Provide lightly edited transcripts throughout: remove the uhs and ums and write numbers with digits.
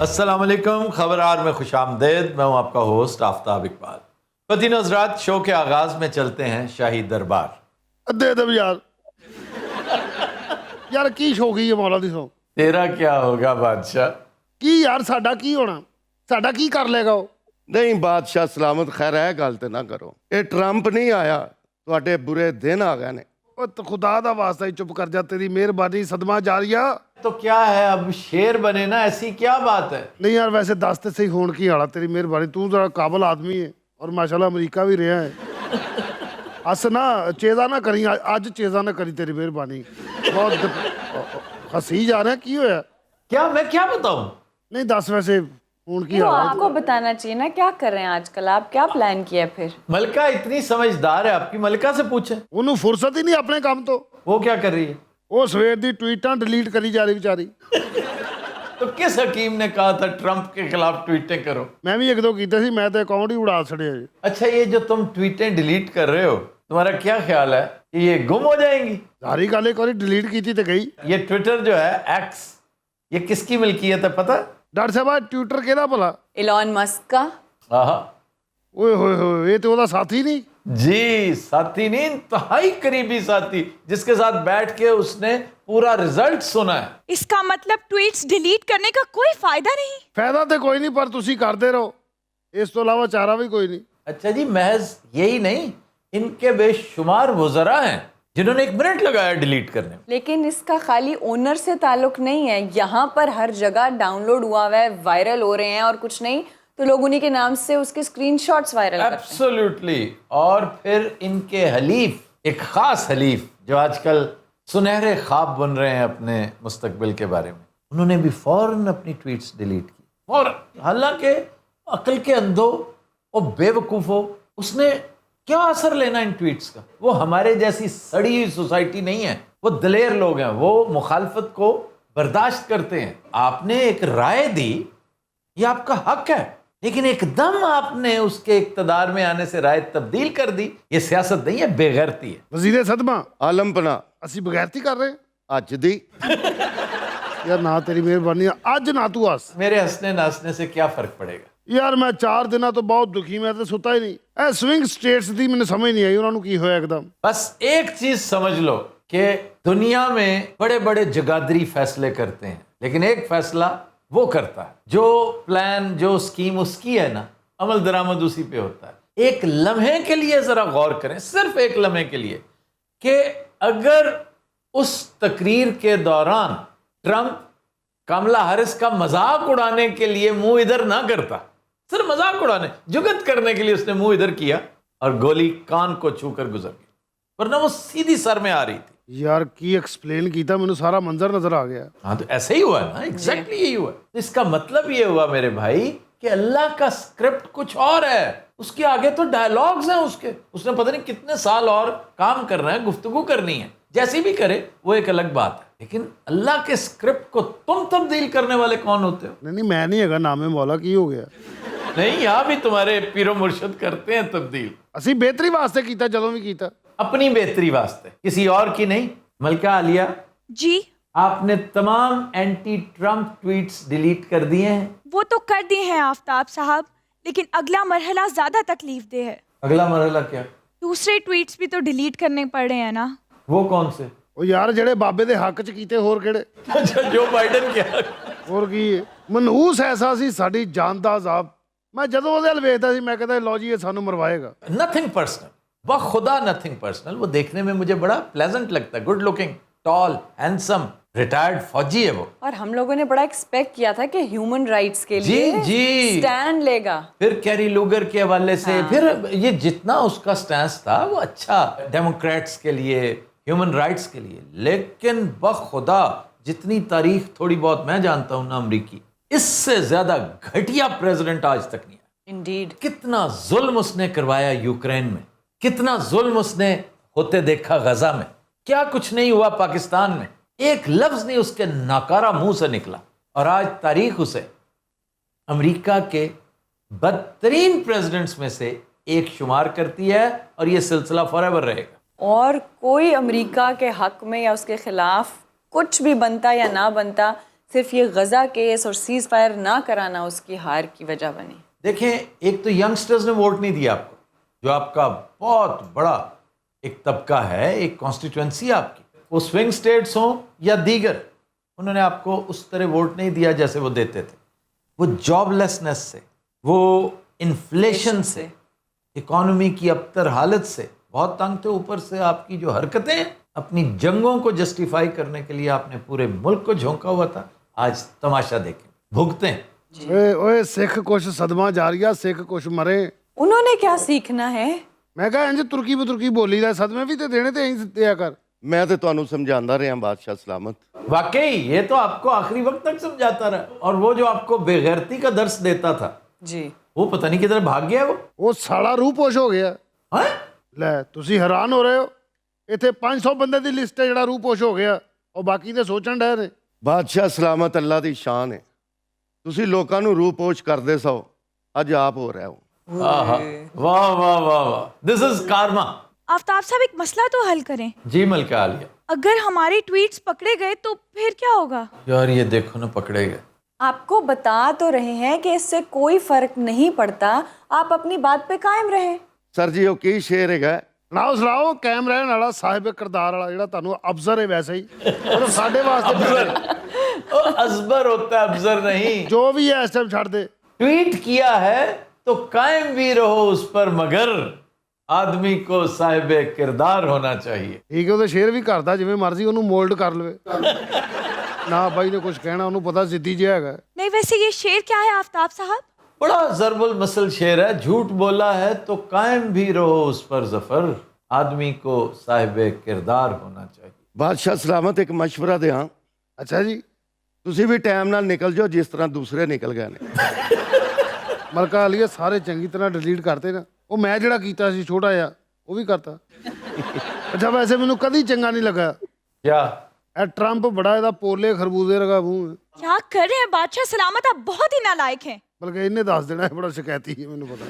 السلام علیکم، خبرار میں خوش آمدید. میں ہوں آپ کا ہوسٹ آفتاب اقبال. خواتین و حضرات، شو کے آغاز میں چلتے ہیں شاہی دربار. دے دب یار یار کی شو گئی ہے مولا دی سو تیرا کیا ہوگا بادشاہ؟ کی یار ساڈا کی ہونا ساڈا کی کر لے گا وہ نہیں بادشاہ سلامت خیر ہے گل تے نہ کرو. یہ ٹرمپ نہیں آیا تواڈے برے دن آ گئے نے. او تے خدا دا واسطہ ہی چپ کر جا، تیری مہربانی صدمہ جاریہ. تو کیا ہے، اب شیر بنے نا، ایسی کیا بات ہے؟ نہیں یار ویسے دس تے صحیح ہون کی آڑا، تیری مہربانی. تو ذرا قابل آدمی ہے اور ماشاءاللہ امریکہ بھی رہا ہے. اس نا چیزا نہ کری، اج چیزا نہ کری، تیری مہربانی. بہت ہنسی جا رہے ہیں، کی ہویا؟ کیا میں کیا بتاؤں؟ نہیں دس ویسے ہون کی تو آڑا. آپ کو بتانا چاہیے نا کیا کر رہے ہیں آج کل آپ، کیا پلان کیا پھر؟ ملکہ اتنی سمجھدار ہے آپ کی، ملکہ سے پوچھیں. انہوں فرصت ہی نہیں اپنے کام تو. وہ کیا کر رہی ہے؟ وہ سویر دی ٹویٹاں ڈیلیٹ کری جا رہی بیچاری. تو کس حکیم نے کہا تھا ٹرمپ کے خلاف ٹویٹیں کرو؟ میں بھی ایک دو کیتے سی، میں تو اکاؤنٹ ہی اڑا چھڑیا جی. اچھا، یہ جو تم ٹویٹیں ڈیلیٹ کر رہے ہو، تمہارا کیا خیال ہے کہ یہ گم ہو جائیں گی؟ ساری گل ایک بار ڈیلیٹ کی تھی تو گئی. یہ ٹویٹر جو ہے ایکس، یہ کس کی ملکیت ہے پتہ؟ ڈاکٹر صاحب ٹویٹر کہدا بھلا؟ ایلون مسک کا. آہا، اوئے ہوئے ہوئے، یہ تو وہ ساتھی نہیں. جی ساتھی نہیں، انتہائی قریبی ساتھی، جس کے ساتھ بیٹھ کے اس نے پورا رزلٹ سنا ہے. اس کا مطلب ٹویٹس ڈیلیٹ کرنے کا کوئی فائدہ نہیں؟ فائدہ تو کوئی نہیں، پر تسی کرتے رہو، اس تو علاوہ چارہ بھی کوئی نہیں. اچھا جی، محض یہی نہیں، ان کے بے شمار وزراء ہیں جنہوں نے 1 منٹ لگایا ڈیلیٹ کرنے میں. لیکن اس کا خالی اونر سے تعلق نہیں ہے، یہاں پر ہر جگہ ڈاؤن لوڈ ہوا ہوا ہے، وائرل ہو رہے ہیں، اور کچھ نہیں تو لوگ انہی کے نام سے اس کے اسکرین شاٹس وائرل کرتے ہیں. ایبسولوٹلی. اور پھر ان کے حلیف، ایک خاص حلیف جو آج کل سنہرے خواب بن رہے ہیں اپنے مستقبل کے بارے میں، انہوں نے بھی فوراً اپنی ٹویٹس ڈیلیٹ کی فوراً. حالانکہ عقل کے اندھو اور بے وقوفو، اس نے کیا اثر لینا ان ٹویٹس کا؟ وہ ہمارے جیسی سڑی ہوئی سوسائٹی نہیں ہے، وہ دلیر لوگ ہیں، وہ مخالفت کو برداشت کرتے ہیں. آپ نے ایک رائے دی، یہ آپ کا حق ہے، لیکن ایک دم آپ نے اس کے اقتدار میں آنے سے رائے تبدیل کر دی. یہ سیاست نہیں ہے، بے غیرتی ہے. وزیر صدمہ عالم پناہ اسی بغیرتی کر رہے ہیں اج دی. یار. نہ تیری مہربانی، اج نہ تو ہس. میرے ہنسنے ناچنے سے کیا فرق پڑے گا؟ یار میں 4 دنوں تو بہت دکھی، میں تو ستا ہی نہیں. اے سوئنگ سٹیٹس دی میں سمجھ نہیں آئی، انہوں نے کی ہویا ایک دم. بس ایک چیز سمجھ لو کہ دنیا میں بڑے بڑے جگادری فیصلے کرتے ہیں، لیکن ایک فیصلہ وہ کرتا ہے، جو پلان، جو اسکیم اس کی ہے نا، عمل درآمد اسی پہ ہوتا ہے. ایک لمحے کے لیے ذرا غور کریں، صرف ایک لمحے کے لیے، کہ اگر اس تقریر کے دوران ٹرمپ کملا ہیرس کا مذاق اڑانے کے لیے منہ ادھر نہ کرتا، صرف مذاق اڑانے، جگت کرنے کے لیے اس نے منہ ادھر کیا اور گولی کان کو چھو کر گزر گئی، ورنہ وہ سیدھی سر میں آ رہی تھی. یار کی ایکسپلین کیتا، مجھے سارا منظر نظر آ گیا. ہاں تو ایسے ہی ہوا نا، ایگزیکٹلی یہی ہوا. اس کا مطلب یہ ہوا میرے بھائی کہ اللہ کا اسکرپٹ کچھ اور ہے، اس کے آگے تو ڈائلاگز ہیں اس نے پتہ نہیں کتنے سال اور کام کرنا ہے، گفتگو کرنی ہے. جیسی بھی کرے وہ ایک الگ بات ہے، لیکن اللہ کے اسکرپٹ کو تم تبدیل کرنے والے کون ہوتے ہو؟ نہیں میں نہیں ہے نام مولا، کی ہو گیا؟ نہیں، یہاں بھی تمہارے پیر و مرشد کرتے ہیں تبدیل. اسی بہتری واسطے کیتا، جدوں بھی کیتا. اپنی بہتری واسطے، کسی اور کی نہیں. ملکہ عالیہ، جی آپ نے تمام اینٹی ٹرمپ ٹویٹس ڈیلیٹ کر دیے ہیں؟ وہ تو کر دیے ہیں آفتاب صاحب، لیکن اگلا مرحلہ زیادہ تکلیف دہ ہے. اگلا مرحلہ کیا؟ دوسرے ٹویٹس بھی تو ڈیلیٹ کرنے پڑ رہے ہیں نا. وہ کون سے؟ وہ یار جڑے بابے دے حق چ کیتے، ہور کیڑے؟ اچھا، جو بائیڈن کیا؟ اور کی منحوس ایسا سی ساڈی جان دا عذاب. میں جدوں وہ ول ویکھدا سی میں کہتا لو جی یہ سانو مروائے گا. نتھنگ پرسنل، بخدا نتھنگ پرسنل. وہ دیکھنے میں مجھے بڑا پلیزنٹ لگتا ہے، good looking, tall, handsome, retired فوجی ہے وہ. اور ہم لوگوں نے بڑا ایکسپیکٹ کیا تھا کہ ہیومن رائٹس کے لیے جی سٹینڈ لے گا. پھر کیری لوگر کے حوالے سے، پھر یہ جتنا اس کا سٹینس تھا وہ اچھا، ڈیموکریٹس کے لیے، ہیومن رائٹس کے لیے. لیکن بخدا جتنی تاریخ تھوڑی بہت میں جانتا ہوں نا امریکی، اس سے زیادہ گھٹیا پریزیڈنٹ آج تک نہیں ہے. انڈیڈ. کتنا ظلم اس نے کروایا یوکرین میں، کتنا ظلم اس نے ہوتے دیکھا غزہ میں، کیا کچھ نہیں ہوا پاکستان میں. ایک لفظ نہیں اس کے ناکارہ منہ سے نکلا، اور آج تاریخ اسے امریکہ کے بدترین پریزیڈنٹس میں سے ایک شمار کرتی ہے، اور یہ سلسلہ فار ایور رہے گا. اور کوئی امریکہ کے حق میں یا اس کے خلاف کچھ بھی بنتا یا نہ بنتا، सिर्फ ये गज़ा केस और सीज़ फायर ना कराना उसकी हार की वजह बनी। देखें, एक तो यंगस्टर्स ने वोट नहीं दिया आपको, जो आपका बहुत बड़ा एक तबका है, एक कॉन्स्टिट्यूंसी आपकी, वो स्विंग स्टेट्स हों या दीगर, उन्होंने आपको उस तरह वोट नहीं दिया जैसे वो देते थे। वो जॉबलेसनेस से, वो इन्फ्लेशन से, इकॉनमी की अबतर हालत से बहुत तंग थे। ऊपर से आपकी जो हरकतें हैं, अपनी जंगों को जस्टिफाई करने के लिए आपने पूरे मुल्क को झोंका हुआ था। आज तमाशा देखें, भुगते हैं। ਓਏ ਓਏ ਸਿੱਖ ਕੁਛ ਸਦਮਾ ਜਾਰੀਆ, ਸਿੱਖ ਕੁਛ ਮਰੇ। उन्होंने क्या सीखना है? ਮੈਂ ਕਿਹਾ ਇੰਜ ਤੁਰਕੀ ਬਤੁਰਕੀ ਬੋਲੀ ਦਾ, ਸਦਮੇ ਵੀ ਤੇ ਦੇਣੇ ਤੇ ਐਂ ਦਿਆ ਕਰ। ਮੈਂ ਤੇ ਤੁਹਾਨੂੰ ਸਮਝਾਉਂਦਾ ਰਿਹਾ ਬਾਦਸ਼ਾਹ सलामत। वाकई ये तो आपको आखिरी वक्त तक समझाता रहा, और वो जो आपको बेगैरती का दर्स देता था, जी वो पता नहीं किधर भाग गया वो। ਉਹ ਸਾਲਾ ਰੂਹ ਪੋਸ਼ ਹੋ ਗਿਆ। हैं? ਲੈ ਤੁਸੀਂ ਹੈਰਾਨ ਹੋ ਰਹੇ ਹੋ? ਇੱਥੇ 500 ਬੰਦੇ ਦੀ ਲਿਸਟ ਹੈ ਜਿਹੜਾ ਰੂਹ ਪੋਸ਼ ਹੋ ਗਿਆ, ਉਹ ਬਾਕੀ ਤੇ ਸੋਚਣ ਡਏ ਨੇ। ਬਾਦਸ਼ਾਹ ਸਲਾਮਤ ਅੱਲਾ ਦੀ ਸ਼ਾਨ ਹੈ। ਤੁਸੀਂ ਲੋਕਾਂ ਨੂੰ ਰੂਹ ਪੋਸ਼ ਕਰਦੇ ਸੋ, ਅੱਜ ਆਪ ਹੋ ਰਹੇ ਹੋ। आहा, वाह वाह वाह वाह, दिस इज कार्मा। आफ्ताब साहब, एक मसला तो हल करें। जी मलका आलिया। अगर हमारे ट्वीट्स पकड़े गए तो फिर क्या होगा? यार ये देखो ना, पकड़े गए। आपको बता तो रहे हैं कि इससे कोई फर्क नहीं पड़ता, आप अपनी बात पे कायम रहें। ਸਰ ਜੀ ਉਹ ਕੀ ਸ਼ੇਰ ਹੈਗਾ? ਸੁਣਾਓ ਕਾਇਮ ਰਹਿਣ ਵਾਲਾ ਸਾਹਿਬ ਕਿਰਦਾਰ ਵਾਲਾ ਜਿਹੜਾ ਤੁਹਾਨੂੰ ਅਫਜ਼ਰ ਹੈ ਵੈਸੇ ਹੀ, ਉਹ ਸਾਡੇ ਵਾਸਤੇ ओ, अजबर होता है, अफजर नहीं। ਜੋ ਵੀ ਹੈ ਇਸ ਟਾਈਮ ਛੱਡ ਦੇ। ट्वीट किया है तो कायम भी रहो उस पर, मगर आदमी को साहिब किरदार होना चाहिए। ਠੀਕ ਹੈ, ਉਹਦੇ ਸ਼ੇਰ ਵੀ ਕਰਦਾ ਜਿਵੇਂ ਮਰਜ਼ੀ ਉਹਨੂੰ ਮੋਲਡ ਕਰ ਲਵੇ। ਨਾ ਬਾਈ ਨੇ ਕੁਝ ਕਹਿਣਾ, ਉਹਨੂੰ ਪਤਾ ਸਿੱਧੀ ਜਿਹਾ ਹੈਗਾ। नहीं, वैसे ये शेर क्या है आफ्ताब साहब? बड़ा जरबुल मसल शेर है। झूठ बोला है तो कायम भी रहो उस पर जफर, आदमी को साहिब किरदार होना चाहिए। ਬਾਦਸ਼ਾਹ ਸਲਾਮਤ ਇੱਕ ਮਸ਼ਵਰਾ ਦਿਆਂ, ਅੱਛਾ ਜੀ। ਤੁਸੀਂ ਵੀ ਟਾਈਮ ਨਾਲ ਨਿਕਲ ਜਾਓ ਜਿਸ ਤਰ੍ਹਾਂ ਦੂਸਰੇ ਨਿਕਲ ਗਏ ਨੇ। ਮਲਕਾ ਵਾਲੀਏ ਸਾਰੇ ਚੰਗੀ ਤਰ੍ਹਾਂ ਡਿਲੀਟ ਕਰਤੇ ਨਾ। ਉਹ ਮੈਂ ਜਿਹੜਾ ਕੀਤਾ ਸੀ ਛੋਟਾ ਜਿਹਾ, ਉਹ ਵੀ ਕਰਤਾ। ਅੱਛਾ, ਵੈਸੇ ਮੈਨੂੰ ਕਦੀ ਚੰਗਾ ਨਹੀਂ ਲੱਗਾ क्या? ਇਹ ਟਰੰਪ, ਬੜਾ ਇਹਦਾ ਪੋਲੇ ਖਰਬੂਜ਼ੇ ਵਰਗਾ ਮੂੰਹ ਹੈ। क्या कर रहे हैं बादशाह सलामत, आप बहुत ही नालायक हैं। ਬਲਕਿ ਇਹਨੇ ਦੱਸ ਦੇਣਾ, ਇਹ ਬੜਾ ਸ਼ਿਕਾਇਤੀ ਹੈ, ਮੈਨੂੰ ਪਤਾ।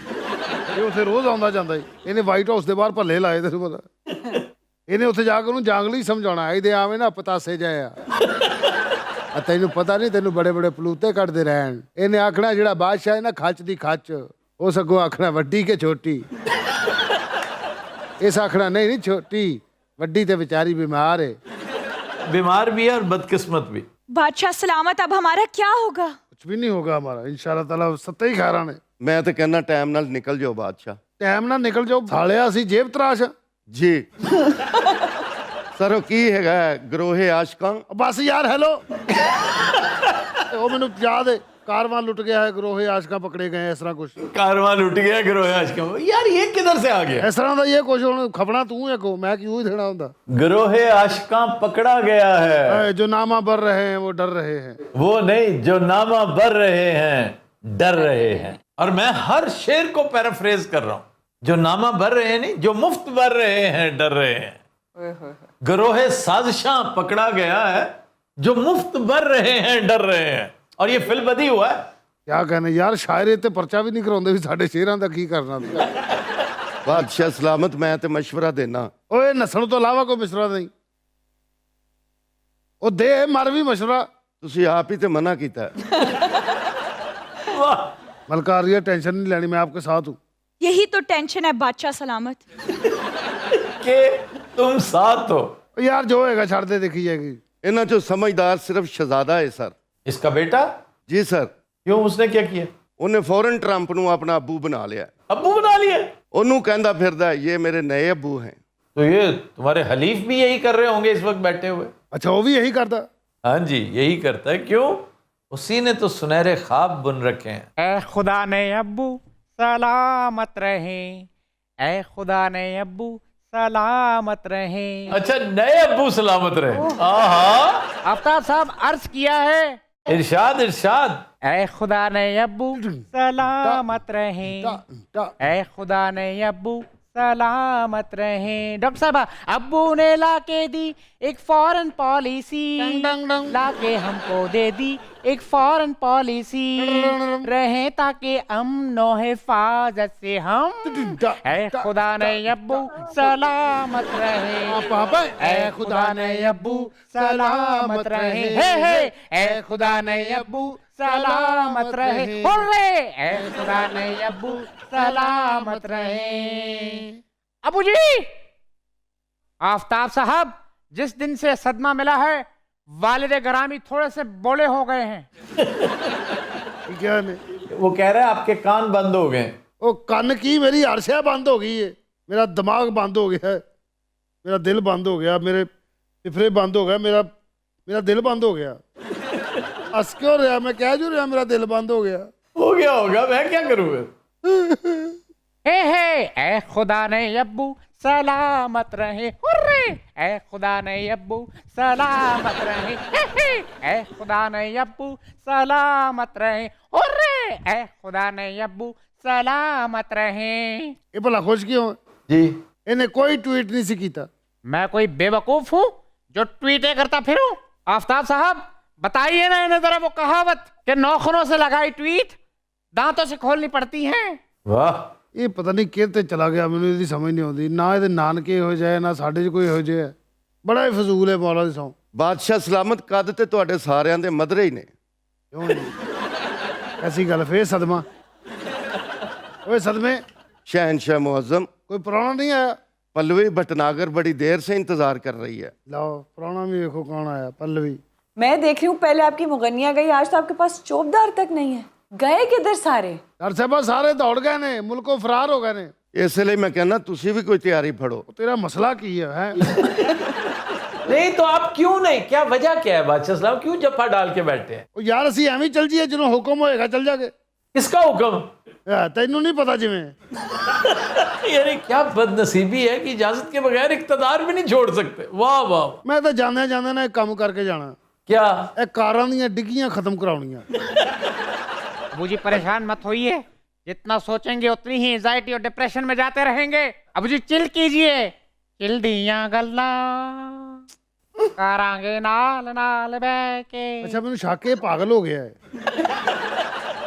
ਇਹ ਉੱਥੇ ਰੋਜ਼ ਆਉਂਦਾ ਜਾਂਦਾ ਜੀ। ਇਹਨੇ ਵਾਈਟ ਹਾਊਸ ਦੇ ਬਾਹਰ ਭੱਲੇ ਲਾਏ, ਤੈਨੂੰ ਪਤਾ। ਇਹਨੇ ਉੱਥੇ ਜਾ ਕੇ ਉਹਨੂੰ ਜੰਗਲੀ ਸਮਝਾਉਣਾ, ਇਹਦੇ ਆਵੇਂ ਨਾ ਪਤਾਸੇ ਜਾਏ ਆ ਤੈਨੂੰ ਪਤਾ ਨਹੀਂ, ਤੈਨੂੰ ਬੜੇ ਬੜੇ ਪਲੂਤੇ ਕੱਢਦੇ ਰਹਿਣ। ਇਹਨੇ ਆਖਣਾ ਜਿਹੜਾ ਬਾਦਸ਼ਾਹ ਹੈ ਨਾ, ਖੱਚ ਦੀ ਖੱਚ, ਉਹ ਸਗੋਂ ਆਖਣਾ ਵੱਡੀ ਕਿ ਛੋਟੀ। ਇਸ ਆਖਣਾ ਨਹੀਂ ਨਹੀਂ ਛੋਟੀ, ਵੱਡੀ ਤੇ ਵਿਚਾਰੀ ਬਿਮਾਰ ਹੈ। बीमार भी है और बदकिस्मत भी। बादशाह सलामत, अब हमारा क्या होगा? ਕੁਛ ਵੀ ਨਹੀਂ ਹੋਗਾ ਹਮਾਰਾ, इंशाल्लाह ताला सत्ते ही खारा ने। ਮੈਂ ਤੇ ਕਹਿੰਦਾ ਟਾਈਮ ਨਾਲ ਨਿਕਲ ਜਾਓ ਬਾਦਸ਼ਾਹ। ਟਾਈਮ ਨਾਲ ਨਿਕਲ ਜਾਓ ਸਾਲਿਆ, ਅਸੀਂ ਜੇਬ ਤਰਾਸ਼ ਆ। ਜੀ ਸਰ ਉਹ ਕੀ ਹੈਗਾ ਗਰੋਹੇ ਆਸ਼ਕਾਂ? ਬਸ ਯਾਰ, ਹੈਲੋ। ਉਹ ਮੈਨੂੰ ਯਾਦ ਹੈ, ਕਾਰਵਾਂ ਲੁੱਟ ਗਿਆ ਹੈ, ਗਰੋਹੇ ਆਸ਼ਕਾਂ ਪਕੜੇ ਗਏ, ਇਸ ਤਰ੍ਹਾਂ ਕੁਛ। कारवां लुट गया गिरोह आशिकों में। यार ये किधर से आ गया? ਇਸ ਤਰ੍ਹਾਂ ਦਾ ਇਹ ਕੁਛ ਹੁਣ ਖਪਣਾ ਤੂੰ ਹੈ ਕੋ, ਮੈਂ ਕਿਉਂ ਹੀ ਦੇਣਾ ਹੁੰਦਾ। गिरोह आशिकां पकड़ा गया है। जो नामा बर रहे हैं वो डर रहे हैं। वो नहीं, जो नामा भर रहे हैं डर रहे हैं। और मैं हर शेर को पैराफ्रेज कर रहा हूं। जो नामा भर रहे हैं नहीं, जो मुफ्त भर रहे हैं डर रहे हैं। गिरोह साजिशां पकड़ा गया है, जो मुफ्त भर रहे हैं डर रहे हैं। और ये फिल बदी हुआ है। ਕਿਆ कहने यार, ਸ਼ਾਇਰੇ ਤੇ ਪਰਚਾ ਵੀ ਨਹੀਂ ਕਰਾਉਂਦੇ ਵੀ ਸਾਡੇ ਸ਼ੇਰਾਂ ਦਾ ਕੀ ਕਰਨਾ। ਬਾਦਸ਼ਾਹ ਸਲਾਮਤ ਮੈਂ ਤੇ ਮਸ਼ਵਰਾ ਦੇਣਾ, ਓਏ ਨਸਣ ਤੋਂ ਇਲਾਵਾ ਕੋਈ ਮਸ਼ਵਰਾ ਨਹੀਂ। ਉਹ ਦੇ ਮਰ ਵੀ ਮਸ਼ਵਰਾ। ਤੁਸੀਂ ਆਪ ਹੀ ਤੇ ਮਨਾ ਕੀਤਾ। वाह, ਮਲਕਾਰੀਆ ਟੈਨਸ਼ਨ ਨਹੀਂ ਲੈਣੀ, मैं आपके साथ हूँ। यही तो टेंशन है बादशाह सलामत। कि तुम साथ हो। ਉਹ ਯਾਰ ਜੋ ਹੋਏਗਾ ਛੱਡ ਦੇ, ਦੇਖੀ ਜਾਏਗੀ। ਇਹਨਾਂ ਚੋਂ ਸਮਝਦਾਰ ਸਿਰਫ ਸ਼ਹਜ਼ਾਦਾ ਹੈ ਸਰ। इसका बेटा? ਜੀ ਸਰ, क्यों, उसने क्या किया? ਉਹਨੇ ਫੌਰਨ ਟਰੰਪ ਨੂੰ ਆਪਣਾ ਅੱਬੂ ਬਣਾ ਲਿਆ। अब्बू बना लिया? ਉਹਨੂੰ ਕਹਿੰਦਾ ਫਿਰਦਾ ਇਹ ਮੇਰੇ ਨਏ ਅੱਬੂ हैं। तो ये तुम्हारे हलीफ भी यही कर रहे होंगे इस वक्त बैठे हुए। ਅੱਛਾ, ਉਹ ਵੀ ਇਹੀ ਕਰਦਾ। हाँ जी, यही करता है। क्यों? उसी ने तो सुनहरे ख्वाब बुन रखे हैं। ए खुदा ने अब्बू सलामत रहे, ए खुदा ने अब्बू सलामत रहे। अच्छा, नए अब्बू सलामत रहे। आहा, आफ्ताब साहब अर्ज किया है, इरशाद इरशाद। ए खुदा ने अब्बू सलामत रहे, टा- ए खुदा ने अब्बू सलामत रहें। डॉक्टर साहब, अब्बू ने लाके दी एक फॉरेन पॉलिसी, लाके हमको दे दी एक फॉरेन पॉलिसी, रहें ताकि अमनो हिफाजत से हम, ऐ खुदा ने अब्बू सलामत रहे, ऐ खुदा ने अब्बू सलामत रहे, हे ऐ खुदा ने अब्बू सलामत रहे, हुर्रे, ऐ खुदा ने अब्बू सलामत रहे। अबू जी, आफ्ताब साहब, जिस दिन से सदमा मिला है वालिद गरामी थोड़े से बोले हो गए हैं। क्या ने वो कह रहे हैं आपके कान बंद हो गए। वो कन्न की, मेरी अरशा बंद हो गई है, मेरा दिमाग बंद हो गया है, मेरा दिल बंद हो गया, मेरे फिफरे बंद हो गया, मेरा दिल बंद हो गया। हंस क्यों रहा? मैं कह जो रहा मेरा दिल बंद हो गया। हो गया होगा, मैं क्या करूँ फिर? हे ऐ खुदा ने अब्बू सलामत रहे, हुर्रे, ऐ खुदा ने अब्बू सलामत रहे, हे ऐ खुदा ने अब्बू सलामत रहे, हुर्रे, ऐ खुदा ने अब्बू सलामत रहे। ये भला खुश क्यों है? जी इन्हें कोई ट्वीट नहीं सी कीता। मैं कोई बेवकूफ हूँ जो ट्वीटें करता फिरूं? आफ्ताब साहब, बताइए ना इन्हें जरा वो कहावत कि नौखनों से लगाई ट्वीट दांतों से खोलनी पड़ती हैं। वाह, ਇਹ ਪਤਾ ਨਹੀਂ ਕਿੱਥੇ ਚਲਾ ਗਿਆ, ਮੈਨੂੰ ਇਹਦੀ ਸਮਝ ਨਹੀਂ ਆਉਂਦੀ। ਨਾ ਇਹਦੇ ਨਾਨਕੇ ਇਹੋ ਜਿਹੇ ਨਾ ਸਾਡੇ 'ਚ ਕੋਈ ਇਹੋ ਜਿਹਾ। ਬੜਾ ਹੀ ਫਜ਼ੂਲ ਹੈ ਮੌਲਾ ਦੀ ਸੌਂ। ਬਾਦਸ਼ਾਹ ਸਲਾਮਤ, ਕੱਦ ਤੇ ਤੁਹਾਡੇ ਸਾਰਿਆਂ ਦੇ ਮਧਰੇ ਹੀ ਨੇ। ਕਿਉਂ ਨਹੀਂ? ਐਸੀ ਗੱਲ ਫੇਰ ਸਦਮਾ। ਓਏ ਸਦਮੇ, शहनशाह मुअज्जम, ਕੋਈ ਪ੍ਰਾਹੁਣਾ ਨਹੀਂ ਆਇਆ? पल्लवी भटनागर बड़ी देर से इंतजार कर रही है। ਲਾਓ ਪ੍ਰਾਹੁਣਾ ਵੀ ਵੇਖੋ ਕੌਣ ਆਇਆ। ਪੱਲਵੀ। मैं देख रही हूँ, पहले आपकी मुगनिया गई, आज तो आपके पास चौबदार तक नहीं है। गए किधर सारे? ਡਾਕਟਰ ਸਾਹਿਬਾ ਸਾਰੇ ਦੌੜ ਗਏ ਨੇ, ਮੁਲਕੋਂ ਫਰਾਰ ਹੋ ਗਏ ਨੇ। इस लिए मैं कहना तुसी भी कोई तैयारी फड़ो। ਉਹ ਤੇਰਾ ਮਸਲਾ ਕੀ ਹੈ? नहीं तो आप क्यों नहीं, क्या वजह क्या है बादशाह साहब, क्यों जफ्फा डाल के बैठे हैं? ਉਹ ਯਾਰ ਅਸੀਂ ਐਵੇਂ ਹੀ ਚੱਲ ਜੀਏ, ਜਦੋਂ ਹੁਕਮ ਹੋਏਗਾ ਚੱਲ ਜਾਗੇ। किसका हुक्म? ਤੈਨੂੰ ਨਹੀਂ ਪਤਾ ਜਿਵੇਂ। यानी क्या बदनसीबी है कि इजाजत के बगैर इख्तदार भी नहीं छोड़ सकते। वाह वाह, ਮੈਂ ਤਾਂ ਜਾਂਦਿਆਂ ਜਾਂਦਿਆਂ ਨਾ ਇੱਕ ਕੰਮ ਕਰਕੇ ਜਾਣਾ। क्या? ਇਹ ਕਾਰਾਂ ਦੀਆਂ ਡਿੱਗੀਆਂ ਖਤਮ ਕਰਾਉਣੀਆਂ। अबू जी परेशान मत होइए, जितना सोचेंगे उतनी ही एंजाइटी और डिप्रेशन में जाते रहेंगे। अबू जी चिल कीजिए, चिल दियां गल्ला करांगे नाल नाल बैठ के। ਅੱਛਾ ਮੈਨੂੰ ਸ਼ੱਕ ਇਹ ਪਾਗਲ ਹੋ ਗਿਆ ਹੈ।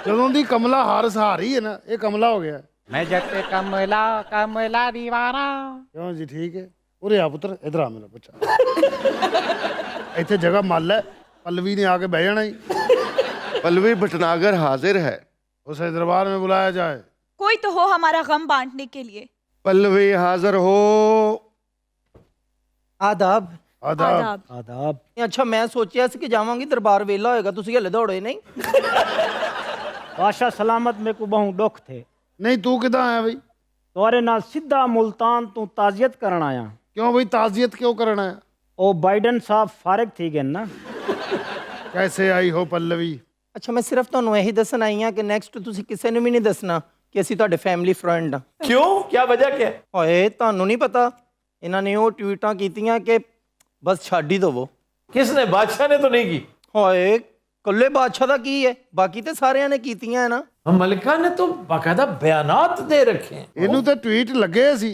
ਜਦੋਂ ਦੀ ਕਮਲਾ ਹਾਰ ਸਹਾਰੀ ਹੈ ਨਾ, ਇਹ ਕਮਲਾ ਹੋ ਗਿਆ। मैं जते कमला कमला दीवाना। ਕਿਉਂ ਜੀ? ਠੀਕ ਹੈ। ਉਰੇ ਆ ਪੁੱਤਰ, ਇਧਰ ਆ ਮੇਰਾ ਬੱਚਾ। ਇੱਥੇ ਜਗ੍ਹਾ ਮੱਲ ਹੈ, ਪੱਲਵੀ ਨੇ ਆ ਕੇ ਬਹਿ ਜਾਣਾ ਹੀ। पल्लवी भटनागर हाजिर है। उसे दरबार में बुलाया जाए। कोई तो हो हमारा गम बांटने के लिए। पल्लवी हाजिर हो। ਆਦਾਬ। आदाब। आदाब। ਆਦਾਬ। ਅੱਛਾ ਮੈਂ ਸੋਚਿਆ ਸੀ ਕਿ ਜਾਵਾਂਗੀ ਦਰਬਾਰ ਵੇਲਾ ਹੋਏਗਾ, ਤੁਸੀਂ ਹਲੇ ਦੌੜੇ ਨਹੀਂ। ਬਾਦਸ਼ਾਹ ਸਲਾਮਤ ਮੇਰੇ ਕੋ ਬਹੁ ਦੁੱਖ ਥੇ, नहीं तू किदा आया भाई? ਤੁਹਾਡੇ ਨਾਲ ਸਿੱਧਾ ਮੁਲਤਾਨ ਤੋਂ ਤਾਜ਼ੀਅਤ ਕਰਨ ਆਇਆ। क्यों भाई ताजियत क्यों करना है? ਉਹ ਬਾਈਡਨ ਸਾਹਿਬ ਫਾਰਗ ਥੀ ਗਏ ਨਾ। कैसे आई हो पल्लवी? ਅੱਛਾ ਮੈਂ ਸਿਰਫ ਤੁਹਾਨੂੰ ਇਹੀ ਦੱਸਣ ਆਈ ਹਾਂ ਕਿ ਨੈਕਸਟ ਤੁਸੀਂ ਕਿਸੇ ਨੂੰ ਵੀ ਨਹੀਂ ਦੱਸਣਾ ਕਿ ਅਸੀਂ ਤੁਹਾਡੇ ਫੈਮਿਲੀ ਫਰੈਂਡ ਆ। क्यों, क्या वजह क्या है? ਓਏ ਤੁਹਾਨੂੰ ਨਹੀਂ ਪਤਾ, ਇਹਨਾਂ ਨੇ ਉਹ ਟਵੀਟਾਂ ਕੀਤੀਆਂ ਕਿ ਬਸ ਛੱਡ ਹੀ ਦਵੋ। किसने? बादशाह ने तो नहीं की। ਓਏ ਕੱਲੇ ਬਾਦਸ਼ਾਹ ਦਾ ਕੀ ਹੈ, ਬਾਕੀ ਤੇ ਸਾਰਿਆਂ ਨੇ ਕੀਤੀਆਂ ਹੈ ਨਾ। मलिका ने तो बाकायदा बयानात दे रखे हैं। इनू तो ट्वीट लगे सी।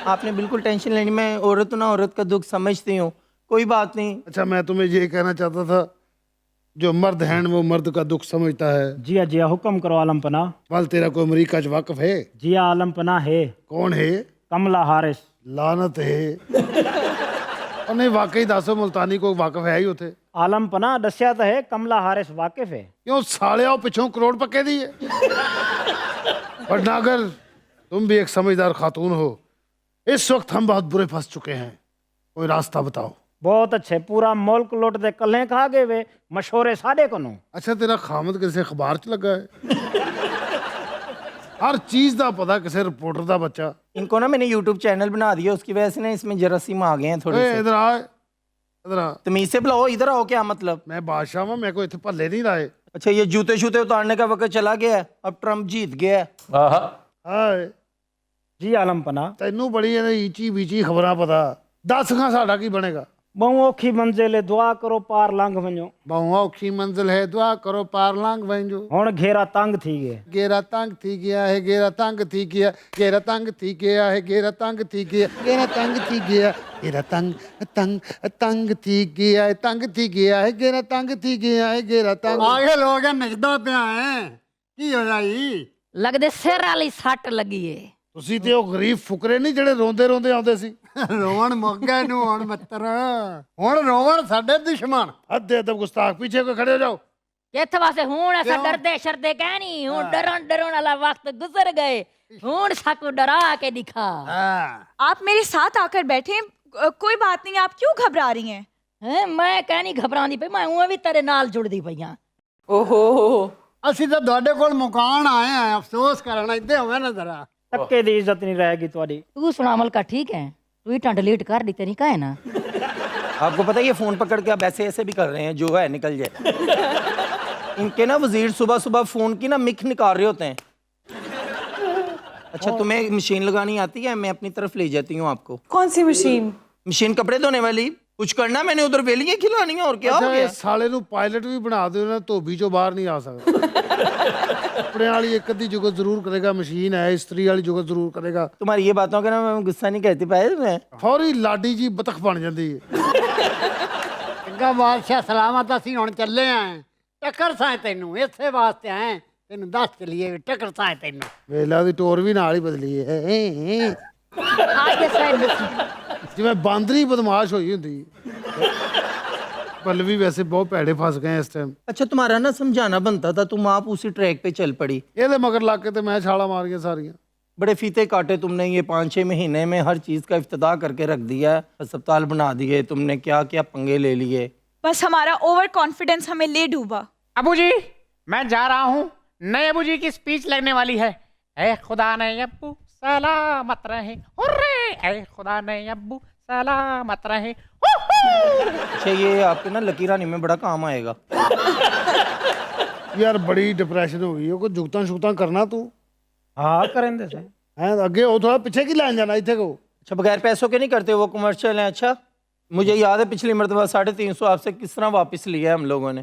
आपने बिल्कुल टेंशन लेनी, मैं औरत ना औरत का दुख समझती हूँ, कोई बात नहीं। अच्छा मैं तुम्हें ये कहना चाहता था, जो मर्द हैं वो मर्द का दुख समझता है। जिया जिया हुक्म करो आलम पना। बल तेरा कोई अमरीका च वाकफ है? जिया आलम पना है। कौन है? कमला हारिस। लानत है। और नहीं वाकई दसो, मुल्तानी को वाकफ है ही उथे? आलम पना दस्या तो है, कमला हारिस वाकिफ है। क्यों सालिया पिछों करोड़ पक्के दी है। भटनागर तुम भी एक समझदार खातून हो, इस वक्त हम बहुत बुरे फंस चुके हैं, कोई रास्ता बताओ। बहुत अच्छे, पूरा मुल्क लुट दे कल्ले खा गए वे, मशहूरे साढ़े को नो। अच्छा तेरा खामद किसी अखबार च लगा है? हर चीज का पता किसी रिपोर्टर का बच्चा। इनको ना मैंने यूट्यूब चैनल बना दिया, उसकी वजह से ना इसमें जरासीम आ गए हैं थोड़े से। इधर आ, इधर आ। तमीज से बुलाओ, इधर आओ। क्या मतलब? मैं बादशाह हूं, मेरे को इतने भल्ले नहीं लाए। अच्छा ये जूते शूते उतारने का वक्त चला गया है, अब ट्रम्प जीत गया है। आहा, हाय जी आलम पना। ਤੈਨੂੰ ਬੜੀ ਇਹਨੇ ਈਚੀ ਬੀਚੀ ਖਬਰਾਂ ਪਤਾ। ਦੱਸ ਖਾਂ ਸਾਡਾ ਕੀ ਬਣੇਗਾ? बहु औखी मंजिल है दुआ करो पार लंघ वञो बहु औखी मंजिल है दुआ करो पार लांग वंजो हुण घेरा तंग थी गए घेरा तंग थी गया है घेरा तंग थी गया घेरा तंग थी गया है घेरा तंग थी गया घेरा तंग थी गया घेरा तंग तंग तंग थी गया है तंग थी गया है घेरा तंग थी गया है घेरा तंग ਆਗੇ ਲੋਕ ਨਿਕਦਾ ਪਿਆ ਹੈ ਕੀ ਹੋਇਆ ਜੀ ਲੱਗਦੇ ਸਿਰ ਵਾਲੀ ਸੱਟ ਲੱਗੀ ਏ ਤੁਸੀਂ ਤੇ ਉਹ ਗਰੀਬ ਫੁਕਰੇ ਨਹੀਂ ਜਿਹੜੇ ਰੋਂਦੇ ਰੋਂਦੇ ਆਉਂਦੇ ਸੀ ਰੋਵਣ ਮੁੱਕ ਗਏ ਨੂੰ ਹੁਣ ਮਿੱਤਰ ਹੁਣ ਰੋਵਣ ਸਾਡੇ ਦੁਸ਼ਮਣ ਅੱਧੇ ਅਦਬ ਗੁਸਤਾਖ ਪੀਛੇ ਕੋ ਖੜੇ ਹੋ ਜਾਓ ਕਿੱਥ ਵਾਸਤੇ ਹੁਣ ਅਸਾਂ ਡਰਦੇ ਸ਼ਰਦੇ ਕਹਿਣੀ ਹੁਣ ਡਰਨ ਵਾਲਾ ਵਕਤ ਗੁਜ਼ਰ ਗਏ ਹੁਣ ਸਾਕੂ ਡਰਾ ਕੇ ਦਿਖਾ आप मेरे साथ आकर बैठे कोई बात नहीं आप क्यों घबरा रही हैं ਹੈ ਮੈਂ ਕਹਿਣੀ ਘਬਰਾਉਂਦੀ ਪਈ ਮੈਂ ਉਹ ਵੀ ਤੇਰੇ ਨਾਲ ਜੁੜਦੀ ਪਈਆਂ ओहो ਅਸੀਂ ਤਾਂ ਤੁਹਾਡੇ ਕੋਲ ਮੁਕਾਨ ਆਏ ਆ ਅਫਸੋਸ ਕਰਨ ਇੱਥੇ ਹੋਵੇ ਨਾ ਜ਼ਰਾ धक्के दी इज्जत नहीं रहेगी तुम्हारी तू सुना अमल का ठीक है ट्वीट डिलीट कर दी तेरी का है ना आपको पता है ये फ़ोन पकड़ के आप ऐसे ऐसे भी कर रहे हैं जो है निकल जाए इनके ना वजीर सुबह सुबह फ़ोन की ना मिक निकाल रहे होते हैं अच्छा तुम्हें मशीन लगानी आती है मैं अपनी तरफ ले जाती हूँ आपको कौन सी मशीन मशीन कपड़े धोने वाली कुछ करना मैंने उधर वेलियां खिलानी है और क्या हो ਅੱਛਾ ਇਹ गया ਸਾਲੇ ਨੂੰ ਪਾਇਲਟ ਵੀ ਬਣਾ ਦਿਓ ਨਾ ਧੋਬੀ ਚੋਂ ਬਾਹਰ ਨਹੀਂ ਆ ਸਕਦਾ ਕੱਪੜਿਆਂ ਵਾਲੀ ਇੱਕ ਅੱਧੀ ਜੁਗਤ ਜ਼ਰੂਰ ਕਰੇਗਾ ਮਸ਼ੀਨ ਹੈ ਇਸਤਰੀ ਵਾਲੀ ਜੁਗਤ ਜ਼ਰੂਰ ਕਰੇਗਾ तुम्हारी ये बातों का ना मैं गुस्सा नहीं कहती पाए मैं ਫੌਰੀ ਲਾਡੀ ਜੀ ਬਤਖ ਬਣ ਜਾਂਦੀ ਹੈ ਚੰਗਾ ਬਾਦਸ਼ਾਹ ਸਲਾਮਤ ਅਸੀਂ ਹੁਣ ਚੱਲੇ ਆਂ ਟੱਕਰ ਸਾਂ ਤੈਨੂੰ ਇਸੇ ਵਾਸਤੇ ਆਏ ਤੈਨੂੰ ਦੱਸ ਚਲੀਏ ਵੀ ਟੱਕਰ ਸਾਂ ਤੈਨੂੰ ਵੇਲਾ ਦੀ ਟੋਰ ਵੀ ਨਾਲ ਹੀ ਬਦਲੀ ਹੈ आज ये साइड ਜਿਵੇਂ ਬਾਂਦਰੀ ਬਦਮਾਸ਼ ਹੋਈ ਹੁੰਦੀ ਪੱਲਵੀ ਵੈਸੇ ਬਹੁਤ ਭੈੜੇ ਫਸ ਗਏ ਇਸ ਟਾਈਮ अच्छा तुम्हारा ना समझाना बनता था तुम आप उसी ट्रैक पे चल पड़ी ਇਹਦੇ ਮਗਰ ਲੱਗ ਕੇ ਤੇ ਮੈਂ ਛਾਲਾ ਮਾਰੀਆਂ ਸਾਰੀਆਂ बड़े फीते काटे तुमने ये 5-6 महीने में हर चीज़ का इफ्तिताह करके रख दिया अस्पताल बना दिए तुमने क्या क्या पंगे ले लिए बस हमारा ओवर कॉन्फिडेंस हमें ले डूबा अबू जी मैं जा रहा हूँ नए अबू जी की स्पीच लगने वाली है ऐ खुदा ने अब्बू सलामत रहे हुर्रे ऐ खुदा ने अब्बू सलामत रहे अच्छा ये आपके ना लकी रानी में बड़ा काम आएगा ਯਾਰ ਬੜੀ ਡਿਪਰੈਸ਼ਨ ਹੋ ਗਈ ਉਹ ਕੋਈ ਜੁਗਤਾਂ ਸ਼ੁਗਤਾਂ ਕਰਨਾ ਤੂੰ हाँ करेंगे से ਹੈ ਅੱਗੇ ਉਹ ਥੋੜਾ ਪਿੱਛੇ ਕੀ ਲੈਣ ਜਾਣਾ ਇੱਥੇ ਕੋ अच्छा बगैर पैसों के नहीं करते वो कमर्शियल हैं अच्छा मुझे याद है पिछली मरतबा 350 आपसे किस तरह वापस लिया है हम लोगों ने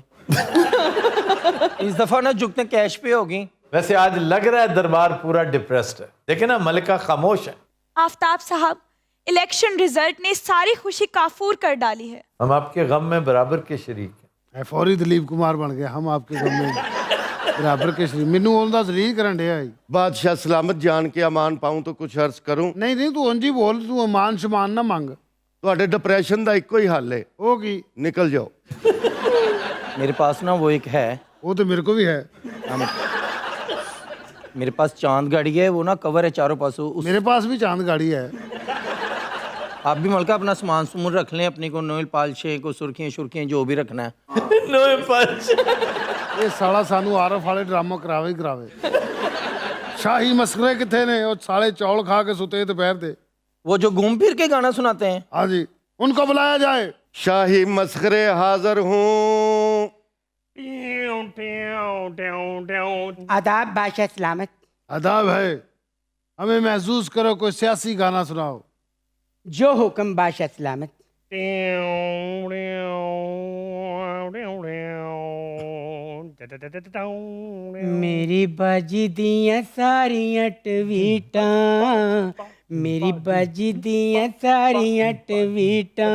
इस दफ़ा ना जुगतें कैश पे होगी वैसे आज लग रहा है दरबार पूरा डिप्रेस्ड है देखे ना मलिका खामोश है आफ्ताब साहब इलेक्शन रिजल्ट ने सारी खुशी काफूर कर डाली है हम आपके गम में बराबर के शरीक हैं ਫੌਰੀ ਦਲੀਪ ਕੁਮਾਰ ਬਣ ਗਿਆ ਹਮ ਆਪਕੇ ਗਮ में ਬਰਾਬਰ ਕੇ ਸ਼ਰੀਰ ਮੈਨੂੰ ਉਹਦਾ ਜ਼ਲੀਲ ਕਰਨ ਡਿਆ ਹੈ बादशाह सलामत जान के अमान पाऊं तो कुछ अर्ज करूं ਨਹੀਂ ਨਹੀਂ ਤੂੰ ਉਂਝ ਹੀ ਬੋਲ ਤੂੰ ਅਮਾਨ ਸ਼ਮਾਨ ਨਾ ਮੰਗ ਤੁਹਾਡੇ ਡਿਪਰੈਸ਼ਨ ਦਾ ਇੱਕੋ ਹੀ ਹੱਲ ਹੈ ਉਹ ਕੀ ਨਿਕਲ ਜਾਓ मेरे पास ना वो एक है ਉਹ ਤੇ ਮੇਰੇ ਕੋ ਵੀ ਹੈ मेरे पास चांद गाड़ी है वो ना कवर है चारों पासों उस ਮੇਰੇ ਪਾਸ ਵੀ ਚਾंद गाड़ी है आप भी मलका अपना सामान सुमन रख लें अपनी को नोयल पालशे को सुर्खियाँ शुर्खियाँ जो भी रखना है ਇਹ ਸਾਲਾ ਸਾਨੂੰ ਆਰਫ ਵਾਲੇ ਡਰਾਮਾ ਕਰਾਵੇ ਹੀ ਕਰਾਵੇ ਸ਼ਾਹੀ ਮਸਕਰੇ ਕਿੱਥੇ ਨੇ ਉਹ ਸਾਲੇ ਚੌਲ ਖਾ ਕੇ ਸੁੱਤੇ ਦੁਪਹਿਰ ਦੇ वो जो घूम फिर के गाना सुनाते हैं हाँ जी उनको बुलाया जाए शाही मस्खरे हाजिर हूं आदाब बादशाह सलामत अदाब है हमें महसूस करो कोई सियासी गाना सुनाओ जो हुक्म बादशाह सलामत मेरी बाजी दियां सारियां टवीटां मेरी बाजी दियां सारियां टवीटां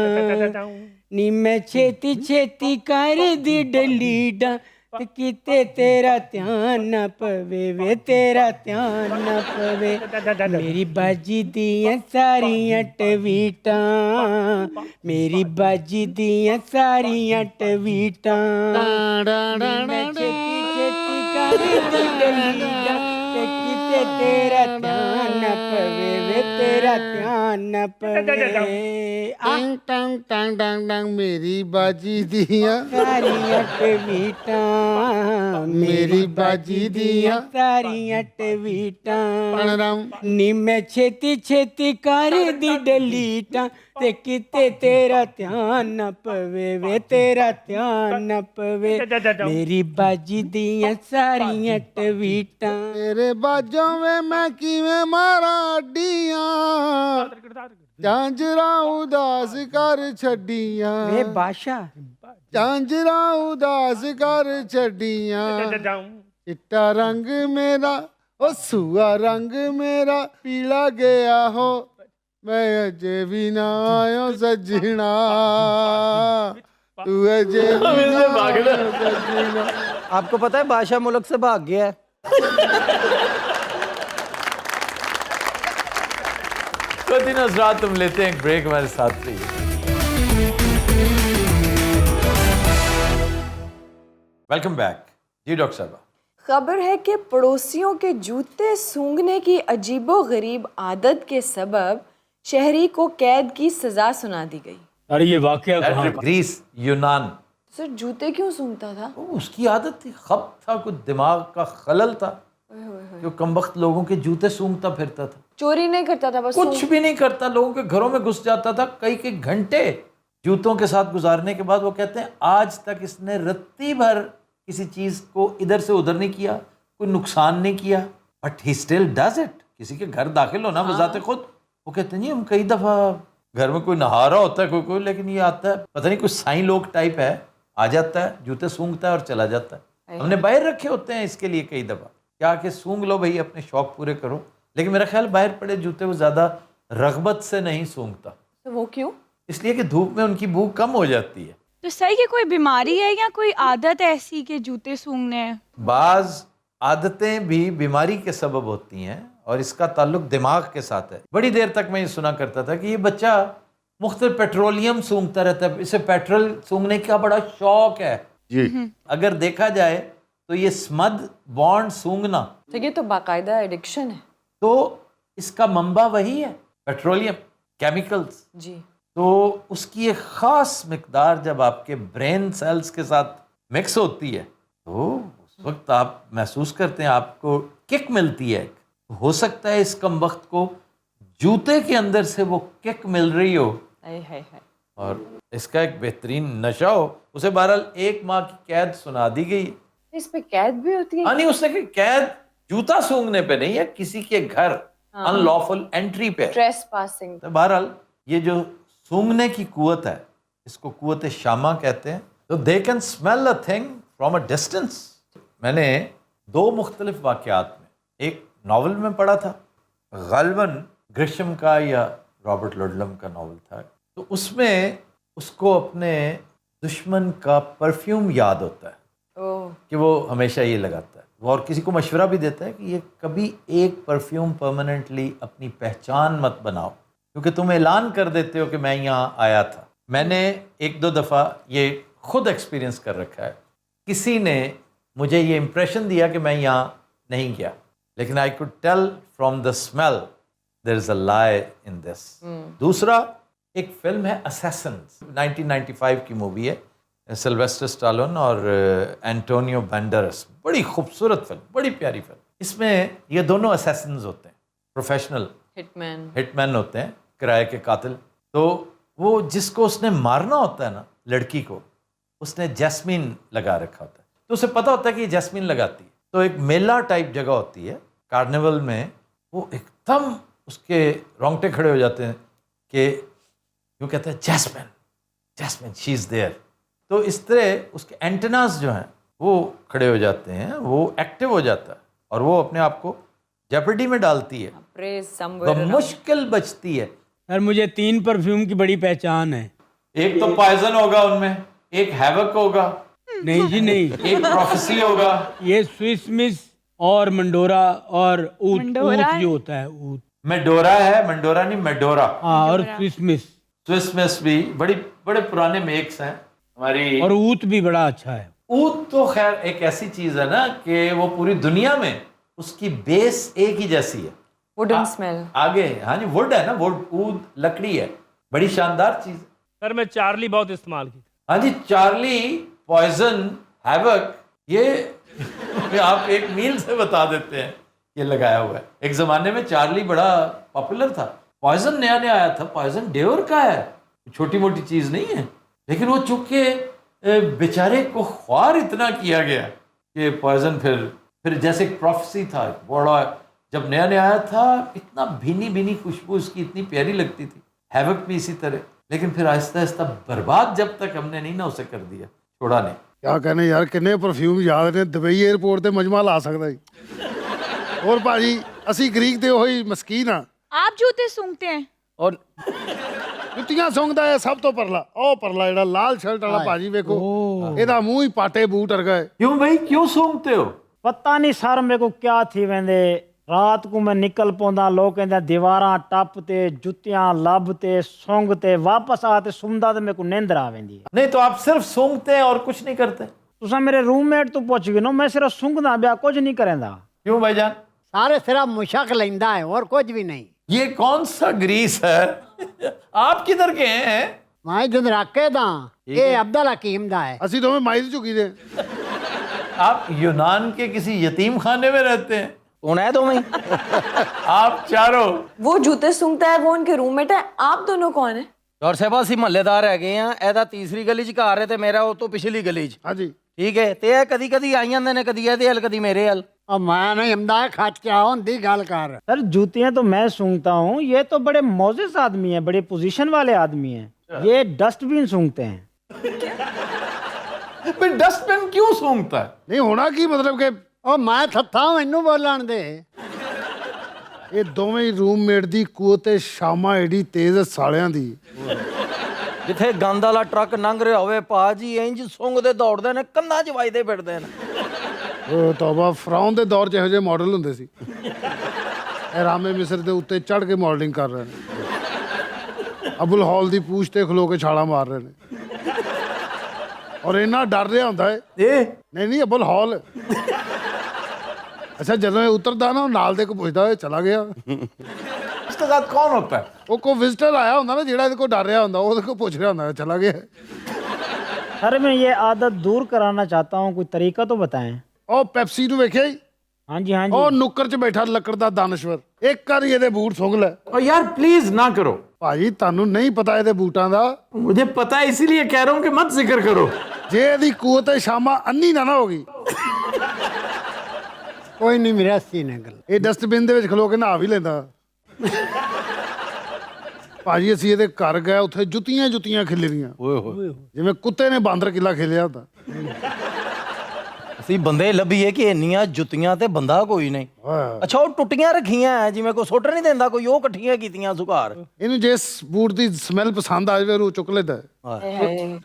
नी मैं छेती छेती कर दी डलीडां ते किते तेरा ध्यान न पवे वे तेरा ध्यान न पवे मेरी बाजी दियां सारियां टवीटां मेरी बाजी दियां सारियां टवीटां मैं छेती छेती कर दी डलीडां ते किते तेरा ध्यान न पवे वे तेरा ध्यान न पवे टंग टंग टंग टंग टंग मेरी बाजी दिया सारियां टवीटां मेरी बाजी दियां सारियां टवीटां पणरम नी मैं छेती छेती कर दी डलीटां ते किते तेरा ध्यान न पवे वे तेरा ध्यान न पवे मेरी बाजी दियां सारियां टवीटां तेरे बाजों में मैं किवें मारा अड्डियां ਝਾਂਜਰਾਂ ਉਦਾਸ ਕਰ ਛੱਡੀਆਂ ए बादशाह ਝਾਂਜਰਾਂ ਉਦਾਸ ਕਰ ਛੱਡੀਆਂ ਚਿੱਟਾ ਰੰਗ ਮੇਰਾ ਉਹ ਸੂਆ ਰੰਗ ਮੇਰਾ ਪੀਲਾ ਗਿਆ ਹੋ ਮੈਂ ਅਜੇ ਵੀ ਨਾ ਆਇਓ ਸੱਜਣਾ ਤੂੰ ਅਜੇ ਵੀ ਨਾ ਆਇਓ ਸੱਜਣਾ आपको पता है बादशाह मुल्क से भाग गया है? तो दिन हजरात तुम लेते हैं एक ब्रेक, हमारे साथ रहिए। वेलकम बैक जी डॉक्टर साहब। खबर है कि पड़ोसियों के जूते सूंघने की अजीबोगरीब आदत के सबब शहरी को कैद की सजा सुना दी गई। अरे ये वाकया कहाँ? ग्रीस, यूनान। सर जूते क्यों सूंघता था? वो उसकी आदत थी, खब था, कुछ दिमाग का खलल था, जो कमबख्त लोगों के जूते सूंघता फिरता था। चोरी नहीं करता था, बस कुछ भी नहीं करता, लोगों के घरों में घुस जाता था, कई घंटे जूतों के साथ गुजारने के बाद वो कहते हैं आज तक इसने रत्ती भर किसी चीज़ को इधर से उधर नहीं किया, कोई नुकसान नहीं किया, but he still does it. किसी के घर दाखिल होना बजाते खुद, वो कहते हैं जी हम कई दफ़ा घर में कोई नहा रहा होता है कोई लेकिन ये आता है, पता नहीं कुछ साईं लोग टाइप है, आ जाता है, जूते सूंघता है और चला जाता है। हमने बाहर रखे होते हैं इसके लिए कई दफ़ा, क्या कि सूंघ लो भाई, अपने शौक पूरे करो, लेकिन मेरा ख्याल बाहर पड़े जूते वो ज़्यादा रगबत से नहीं सूंघता। तो वो क्यों? इसलिए कि धूप में उनकी भूख कम हो जाती है। तो सर ये कोई बीमारी है या कोई आदत ऐसी कि जूते सूंघने हैं? बाज आदतें भी बीमारी के सबब होती हैं और इसका ताल्लुक दिमाग के साथ है। बड़ी देर तक मैं ये सुना करता था कि ये बच्चा मुख्तलिफ पेट्रोलियम सूंघता रहता है, इसे पेट्रोल सूंघने का बड़ा शौक है जी। अगर देखा जाए तो ये स्मद बॉन्ड सूंघना, तो ये तो बाकायदा एडिक्शन है। तो इसका मंबा वही है, पेट्रोलियम केमिकल्स। जी। तो उसकी एक ख़ास मिकदार जब आपके ब्रेन सेल्स के साथ मिक्स होती है तो उस वक्त आप महसूस करते हैं, आपको किक मिलती है। हो सकता है इस कमबख्त को जूते के अंदर से वो किक मिल रही हो है। और इसका एक बेहतरीन नशा हो। उसे बहरहाल 1 माह की कैद सुना दी गई। इस पे कैद भी होती है? हाँ नहीं, उसने कि कैद जूता सूंघने पे नहीं है, किसी के घर अनलॉफुल एंट्री पे। ट्रेसपासिंग। तो बहरहाल ये जो सूंघने की कुवत है, इसको कुवत शामा कहते हैं। तो they can smell a thing from a distance. मैंने 2 मुख्तलिफ वाक़यात में, एक नावल में पढ़ा था, ग़ालिबन ग्रिशम का या रॉबर्ट लडलम का नावल था, तो उसमें उसको अपने दुश्मन का परफ्यूम याद होता है कि वो हमेशा ये लगाता है। वो और किसी को मशवरा भी देता है कि ये कभी एक परफ्यूम परमानेंटली अपनी पहचान मत बनाओ, क्योंकि तुम ऐलान कर देते हो कि मैं यहाँ आया था। मैंने 1-2 दफ़ा ये खुद एक्सपीरियंस कर रखा है। किसी ने मुझे ये इम्प्रेशन दिया कि मैं यहाँ नहीं गया, लेकिन I could tell from the smell there is a lie in this. दूसरा एक फिल्म है असैसिन्स, 1995 की मूवी है, सिल्वेस्टर स्टालोन और एंटोनियो बैंडरस। बड़ी खूबसूरत फिल्म, बड़ी प्यारी फिल्म। इसमें ये दोनों असैसिन्स होते हैं, प्रोफेशनल हिटमैन होते हैं, किराए के कातिल। तो वो जिसको उसने मारना होता है ना, लड़की को, उसने जैस्मीन लगा रखा होता है, तो उसे पता होता है कि ये जैस्मीन लगाती है। तो एक मेला टाइप जगह होती है कार्निवल में, वो एकदम उसके रोंगटे खड़े हो जाते हैं कि यूँ कहते हैं Jasmine, Jasmine she is there. तो इस तरह उसके एंटेनास जो हैं वो खड़े हो जाते हैं, वो एक्टिव हो जाता है और वो अपने आप को जेपर्डी में डालती है, मुश्किल बचती है। सर मुझे 3 परफ्यूम की बड़ी पहचान है। एक तो पॉइजन होगा उनमें, एक हैवक होगा, नहीं जी नहीं, एक प्रोफेसी होगा, ये स्विस मिस और मंडोरा और ऊत जो होता है, ऊत मेडोरा है, मंडोरा नहीं मेडोरा। हाँ, और स्विस मिस भी बड़े पुराने मेक्स हैं हमारी। और ऊत भी बड़ा अच्छा है। ऊत तो खैर एक ऐसी चीज है ना कि वो पूरी दुनिया में उसकी बेस एक ही जैसी है, वुडन स्मेल आगे। हाँ जी, वुड है ना, वुड, ऊद लकड़ी है, बड़ी शानदार चीज। सर मैं चार्ली बहुत इस्तेमाल की। हाँ जी, चार्ली, पॉइजन, हैवक, ये आप एक मील से बता देते हैं ये लगाया हुआ है। एक जमाने में चार्ली बड़ा पॉपुलर था, पॉइजन नया नया आया था। पॉइजन डेवर का है, छोटी मोटी चीज नहीं है, लेकिन वो चूंकि बेचारे को ख्वार इतना किया गया कि पॉइजन फिर जैसे एक प्रोफेसी था बड़ा, जब नया नया आया था, इतना भीनी भीनी खुशबू इसकी इतनी प्यारी लगती थी। हैवक भी इसी तरह, लेकिन फिर आहिस्ता आहिस्ता बर्बाद जब तक हमने नहीं ना उसे कर दिया, छोड़ा नहीं। ਕਿਆ ਕਹਿੰਦੇ ਯਾਰ, ਕਿੰਨੇ ਪਰਫਿਊਮ ਯਾਦ ਨੇ, ਦੁਬਈ 에ਅਰਪੋਰਟ ਤੇ ਮਜਮਾ ਲਾ ਸਕਦਾ ਜੀ। ਹੋਰ ਭਾਜੀ, ਅਸੀਂ ਗਰੀਕ ਦੇ ਉਹੀ ਮਸਕੀਨ ਆ। आप जूते सूंघते हैं? और ਜੁੱਤੀਆਂ ਸੁੰਘਦਾ ਹੈ ਸਭ ਤੋਂ ਪਰਲਾ, ਉਹ ਪਰਲਾ ਜਿਹੜਾ ਲਾਲ ਸ਼ਰਟ ਵਾਲਾ ਭਾਜੀ ਵੇਖੋ, ਇਹਦਾ ਮੂੰਹ ਹੀ ਪਾਟੇ ਬੂਟ ਵਰਗਾ ਹੈ। क्यों भाई, क्यों सूंघते हो? पता नहीं सर मेरे को क्या थी वेंदे, रात को मैं निकल पौंदा, लोग कहंदे दीवारां टपते, जुत्तियां लभते, सूंघते, वापस आते सुमदा ते मेरे को नींदर आ वेंदी। नहीं तो आप सिर्फ सूंघते हैं और कुछ नहीं करते? तुसा मेरे रूममेट तो पूछ गए नो, मैं सिर्फ सूंघदा ब्या कुछ नहीं करेंदा। क्यों भाईजान? सारे सिर्फ मुशक लेंदा है और कुछ भी नहीं। ये कौन सा ग्रीस है? आप किधर के हैं? मैं जंदराके दा, ये अब्दुल हकीम दा है। ਅਸੀਂ ਦੋਵੇਂ ਮਾਈਜ਼ ਝੁਕੀ ਦੇ। आप यूनान के किसी यतीम खाने में रहते हैं? कौन है तुम्हें? आप चारों। वो जूते सूंघता है, वो उनके रूममेट है, आप दोनों कौन है? और ਸਾਹਿਬ ਅਸੀਂ ਮਹੱਲੇਦਾਰ ਹੈਗੇ ਆ, ਇਹਦਾ ਤੀਸਰੀ ਗਲੀ 'ਚ ਘਰ ਹੈ ਤੇ ਮੇਰਾ ਉਹ ਤੋਂ ਪਿਛਲੀ ਗਲੀ 'ਚ। ਹਾਂਜੀ ਠੀਕ ਹੈ, ਤੇ ਇਹ ਕਦੀ ਕਦੀ ਆਈ ਜਾਂਦੇ ਨੇ, ਕਦੀ ਇਹਦੇ ਹਲ ਕਦੀ ਮੇਰੇ ਹਲ। और मैं नहीं हमदा खच के आओ दी गल कर। सर जूतियां तो मैं सूंघता हूँ, ये तो बड़े मोजिस आदमी हैं, बड़े पोजीशन वाले आदमी हैं, ये डस्टबिन सूंघते हैं। फिर डस्टबिन क्यों सूंघता है? ਨਹੀਂ ਹੋਣਾ ਕੀ ਮਤਲਬ ਕਿ ओ मैं थत्था मैनू बोलन दे। ਇਹ ਦੋਵੇਂ ਹੀ ਰੂਮਮੇਟ ਦੀ ਕੂਵਤ ਸ਼ਾਮਾ ਏਡੀ ਤੇਜ਼ ਹੈ ਸਾਲਿਆਂ ਦੀ। ਜਿੱਥੇ ਗੰਦ ਵਾਲਾ ਟਰੱਕ ਲੰਘ ਰਿਹਾ ਹੋਵੇ ਭਾਜੀ, ਇੰਜ ਸੁੰਘਦੇ ਦੌੜਦੇ ਨੇ, ਕੰਨਾਂ 'ਚ ਵੱਜਦੇ ਫਿਰਦੇ ਨੇ। ਉਹ ਤੌਬਾ, ਫਰਾਉਨ ਦੇ ਦੌਰ 'ਚ ਇਹੋ ਜਿਹੇ ਮਾਡਲ ਹੁੰਦੇ ਸੀ। ਇਹ ਰਾਮੇ ਮਿਸਰ ਦੇ ਉੱਤੇ ਚੜ੍ਹ ਕੇ ਮਾਡਲਿੰਗ ਕਰ ਰਹੇ ਨੇ, ਅਬੁਲ ਹੌਲ ਦੀ ਪੂਛ ਤੇ ਖਲੋ ਕੇ ਛਾਲਾਂ ਮਾਰ ਰਹੇ ਨੇ, ਔਰ ਇੰਨਾ ਡਰ ਰਿਹਾ ਹੁੰਦਾ ਹੈ। ਨਹੀਂ ਨਹੀਂ, ਅਬੁਲ ਹੌਲ। ਅੱਛਾ, ਜਦੋਂ ਇਹ ਉਤਰਦਾ ਨਾ, ਨਾਲ ਦੇ ਕੋ ਪੁੱਛਦਾ ਹੋਏ ਚਲਾ ਗਿਆ। उसके साथ कौन होता है? ਉਹ ਕੋਈ ਵਿਜ਼ਟਰ ਆਇਆ ਹੁੰਦਾ ਨਾ, ਜਿਹੜਾ ਇਹਦੇ ਕੋਲ ਡਰ ਰਿਹਾ ਹੁੰਦਾ, ਉਹਦੇ ਕੋਲ ਪੁੱਛ ਰਿਹਾ ਹੁੰਦਾ ਚਲਾ ਗਿਆ। सर मैं ये आदत दूर कराना चाहता हूँ, कोई तरीका तो बताएं। ਉਹ ਪੈਪਸੀ ਨੂੰ ਵੇਖਿਆ ਹੀ, हाँ जी हाँ जी। ਉਹ ਨੁੱਕਰ 'ਚ ਬੈਠਾ ਲੱਕੜ ਦਾ ਦਾਨਸ਼ਵਰ, ਇੱਕ ਵਾਰੀ ਇਹਦੇ ਬੂਟ ਸੁੰਘ ਲੈ। और यार प्लीज ना करो। ਭਾਜੀ ਤੁਹਾਨੂੰ ਨਹੀਂ ਪਤਾ ਇਹਦੇ ਬੂਟਾਂ ਦਾ। मुझे पता है, इसीलिए कह रहा हूँ कि मत जिक्र करो। ਜੇ ਇਹਦੀ ਕੂਵਤ ਸ਼ਾਮਾ ਅੰਨੀ ਨਾ ਹੋਗੀ, कोई नहीं मेरा सी ने गल। ਇਹ ਡਸਟਬਿਨ ਦੇ ਵਿੱਚ ਖਲੋ ਕੇ ਨਹਾ ਵੀ ਲੈਂਦਾ। ਭਾਜੀ ਅਸੀਂ ਇਹਦੇ ਘਰ ਗਏ, ਉੱਥੇ ਜੁੱਤੀਆਂ ਜੁੱਤੀਆਂ ਖਿਲਰੀਆਂ, ਜਿਵੇਂ ਕੁੱਤੇ ਨੇ ਬਾਂਦਰ ਕਿਲਾ ਖੇਲਿਆ ਹੁੰਦਾ। ਅਸੀਂ ਬੰਦੇ ਲੱਭੀਏ ਕਿ ਇੰਨੀਆਂ ਜੁੱਤੀਆਂ ਤੇ ਬੰਦਾ ਕੋਈ ਨਹੀਂ। ਅੱਛਾ, ਉਹ ਟੁੱਟੀਆਂ ਰੱਖੀਆਂ ਐ, ਜਿਵੇਂ ਕੋਈ ਸੁੱਟ ਨਹੀਂ ਦਿੰਦਾ ਕੋਈ, ਉਹ ਇਕੱਠੀਆਂ ਕੀਤੀਆਂ ਸੁਘਾਰ। ਇਹਨੂੰ ਜੇ ਬੂਟ ਦੀ ਸਮੈਲ ਪਸੰਦ ਆ ਜਾਵੇ, ਉਹ ਚੁੱਕ ਲੈਂਦਾ।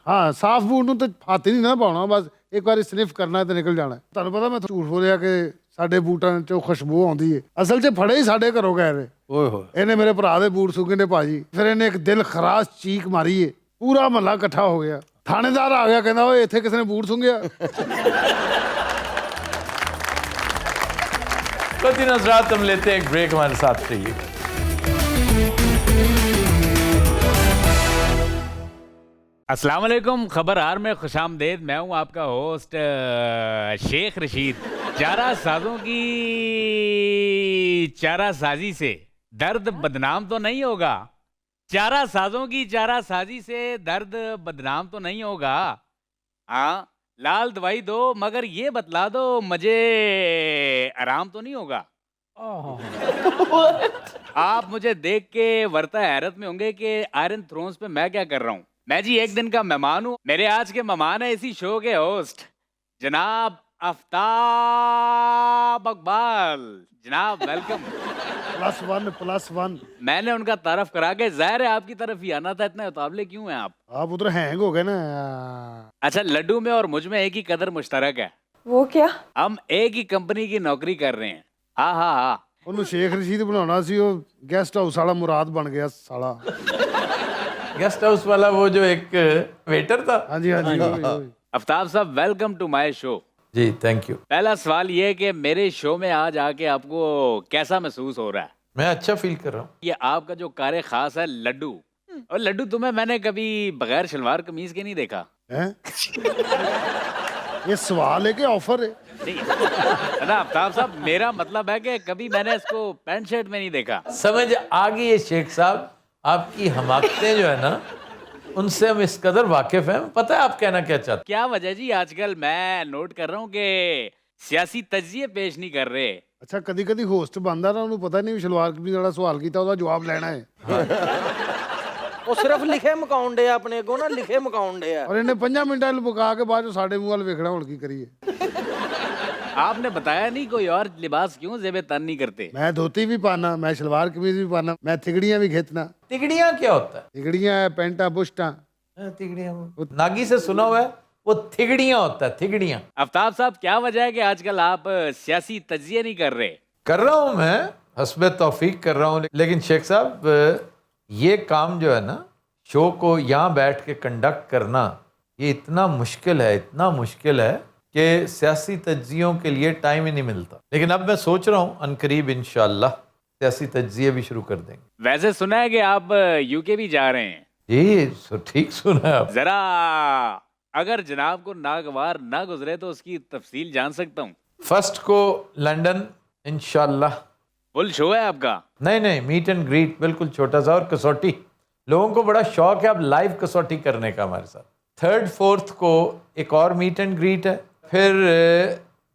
ਹਾਂ, ਸਾਫ਼ ਬੂਟ ਨੂੰ ਤਾਂ ਹੱਥ ਹੀ ਨਹੀਂ ਨਾ ਪਾਉਣਾ, ਬਸ ਇੱਕ ਵਾਰੀ ਸਨਿਫ ਕਰਨਾ ਤੇ ਨਿਕਲ ਜਾਣਾ। ਤੁਹਾਨੂੰ ਪਤਾ ਮੈਂ ਝੂਠ ਬੋਲਿਆ ਕਿ ਸਾਡੇ ਬੂਟਾਂ 'ਚੋਂ ਖੁਸ਼ਬੂ ਆਉਂਦੀ ਹੈ, ਅਸਲ 'ਚ ਫੜੇ ਹੀ ਸਾਡੇ ਘਰੋਂ ਗਏ ਨੇ। ਓਏ ਹੋਏ, ਇਹਨੇ ਮੇਰੇ ਭਰਾ ਦੇ ਬੂਟ ਸੁੱਕੇ ਨੇ ਭਾਜੀ, ਫਿਰ ਇਹਨੇ ਇੱਕ ਦਿਲ ਖਰਾਸ਼ ਚੀਕ ਮਾਰੀ ਏ, ਪੂਰਾ ਮਹੱਲਾ ਇਕੱਠਾ ਹੋ ਗਿਆ। ਥਾਣੇਦਾਰ ਆ ਗਿਆ, ਕਹਿੰਦਾ ਓਏ ਇੱਥੇ ਕਿਸੇ ਨੇ ਬੂਟ ਸੁੰਘਿਆ। तो तीन हजरात, हम लेते हैं एक ब्रेक, हमारे साथ रहिए। अस्सलाम वालेकुम, खबरहार में खुशामदेद। मैं हूं आपका होस्ट शेख रशीद। चारा साजों की चारा साजी से दर्द बदनाम तो नहीं होगा। चारा साजों की चारा साजी से दर्द बदनाम तो नहीं होगा। हाँ, लाल दवाई दो, मगर ये बतला दो मुझे आराम तो नहीं होगा। आप मुझे देख के वर्ता हैरत में होंगे कि आयरन थ्रोन्स पे मैं क्या कर रहा हूँ। मैं जी एक दिन का मेहमान हूँ। मेरे आज के मेहमान है इसी शो के होस्ट जनाब आफ्ताब अकबाल। जनाब वेलकम। +1 मैंने उनका तारफ करा के, जाहिर है आपकी तरफ ही आना था। इतने उतावले क्यों हैं आप उधर हैंग हो गए ना। अच्छा, लड्डू में और मुझ में एक ही कदर मुश्तरक है। वो क्या? हम एक ही कंपनी की नौकरी कर रहे हैं। हाँ हाँ हाँ। ਉਹਨੂੰ ਸ਼ੇਖ ਰਸ਼ੀਦ ਬਣਾਉਣਾ ਸੀ, ਉਹ ਗੈਸਟ ਹਾਊਸ ਵਾਲਾ ਮੁਰਾਦ ਬਣ ਗਿਆ ਸਾਲਾ। गेस्ट हाउस वाला वो जो एक वेटर था। हाँ जी हाँ जी। Aftab sahab, welcome to my show. जी थैंक यू। पहला सवाल ये कि मेरे शो में आज आके आपको कैसा महसूस हो रहा है? मैं अच्छा फील कर रहा हूँ। ये आपका जो कार्य खास है लड्डू, और लड्डू तुम्हें मैंने कभी बगैर शलवार कमीज के नहीं देखा। हैं? ये सवाल है कि ऑफर है? नहीं ना आफ्ताब साहब, मेरा मतलब है कि कभी मैंने इसको पैंट शर्ट में नहीं देखा। समझ आ गई है शेख साहब, आपकी हमाकतें जो है ना, उनसे हम इस कदर वाकिफ हैं, पता है आप कहना क्या चाहते। क्या वजह जी, आजकल मैं नोट कर रहा हूँ कि सियासी तजिए पेश नहीं कर रहे। ਅੱਛਾ, ਕਦੀ ਕਦੀ ਹੋਸਟ ਬਣਦਾ ਨਾ, ਉਹਨੂੰ ਪਤਾ ਨਹੀਂ ਵੀ ਸ਼ਲਵਾਰ ਕਮੀਜ਼ ਵਾਲਾ ਸਵਾਲ ਕੀਤਾ, ਉਹਦਾ ਜਵਾਬ ਲੈਣਾ ਹੈ। ਉਹ ਸਿਰਫ ਲਿਖੇ ਮਕਾਉਣ ਡੇ ਆਪਣੇ ਅੱਗੋਂ ਨਾ ਲਿਖੇ ਮਕਾਉਣ ਡੇ ਆ ਔਰ ਇਹਨੇ 5 ਮਿੰਟਾਂ ਨੂੰ ਮੁਕਾ ਕੇ ਬਾਅਦ 'ਚੋਂ ਸਾਡੇ ਮੂੰਹ ਵੱਲ ਵੇਖਣਾ ਹੁਣ ਕੀ ਕਰੀਏ। आपने बताया नहीं कोई और लिबास क्यों जेब तन नहीं करते? मैं धोती भी पाना, मैं शलवार कमीज भी पाना, मैं थिगड़ियाँ भी खींचना। तिगड़ियाँ क्या होता है? थिगड़ियाँ है, पेंटा बुश्टा। तिगड़ियाँ वो नागी से सुना हुआ है, वो थिगड़ियाँ होता है, थिगड़ियाँ। आफ्ताब साहब क्या वजह है कि आजकल आप सियासी तजिए नहीं कर रहे? कर रहा हूँ मैं, हस्ब तौफीक कर रहा हूँ, लेकिन शेख साहब ये काम जो है ना, शो को यहाँ बैठ के कंडक्ट करना, ये इतना मुश्किल है कि सियासी तज्जियों के लिए टाइम ही नहीं मिलता। लेकिन अब मैं सोच रहा हूँ अनकरीब इंशाअल्लाह सियासी तज्जिए भी शुरू कर देंगे। वैसे सुना है कि आप यूके भी जा रहे हैं। जी ठीक सुना है आप। जरा अगर जनाब को नागवार ना गुजरे तो उसकी तफसील जान सकता हूँ? फर्स्ट को लंदन इंशाअल्लाह। फुल शो है आपका? नहीं, मीट एंड ग्रीट बिल्कुल छोटा सा, और कसौटी। लोगों को बड़ा शौक है अब लाइव कसौटी करने का हमारे साथ। 3rd 4th को एक और मीट एंड ग्रीट है, फिर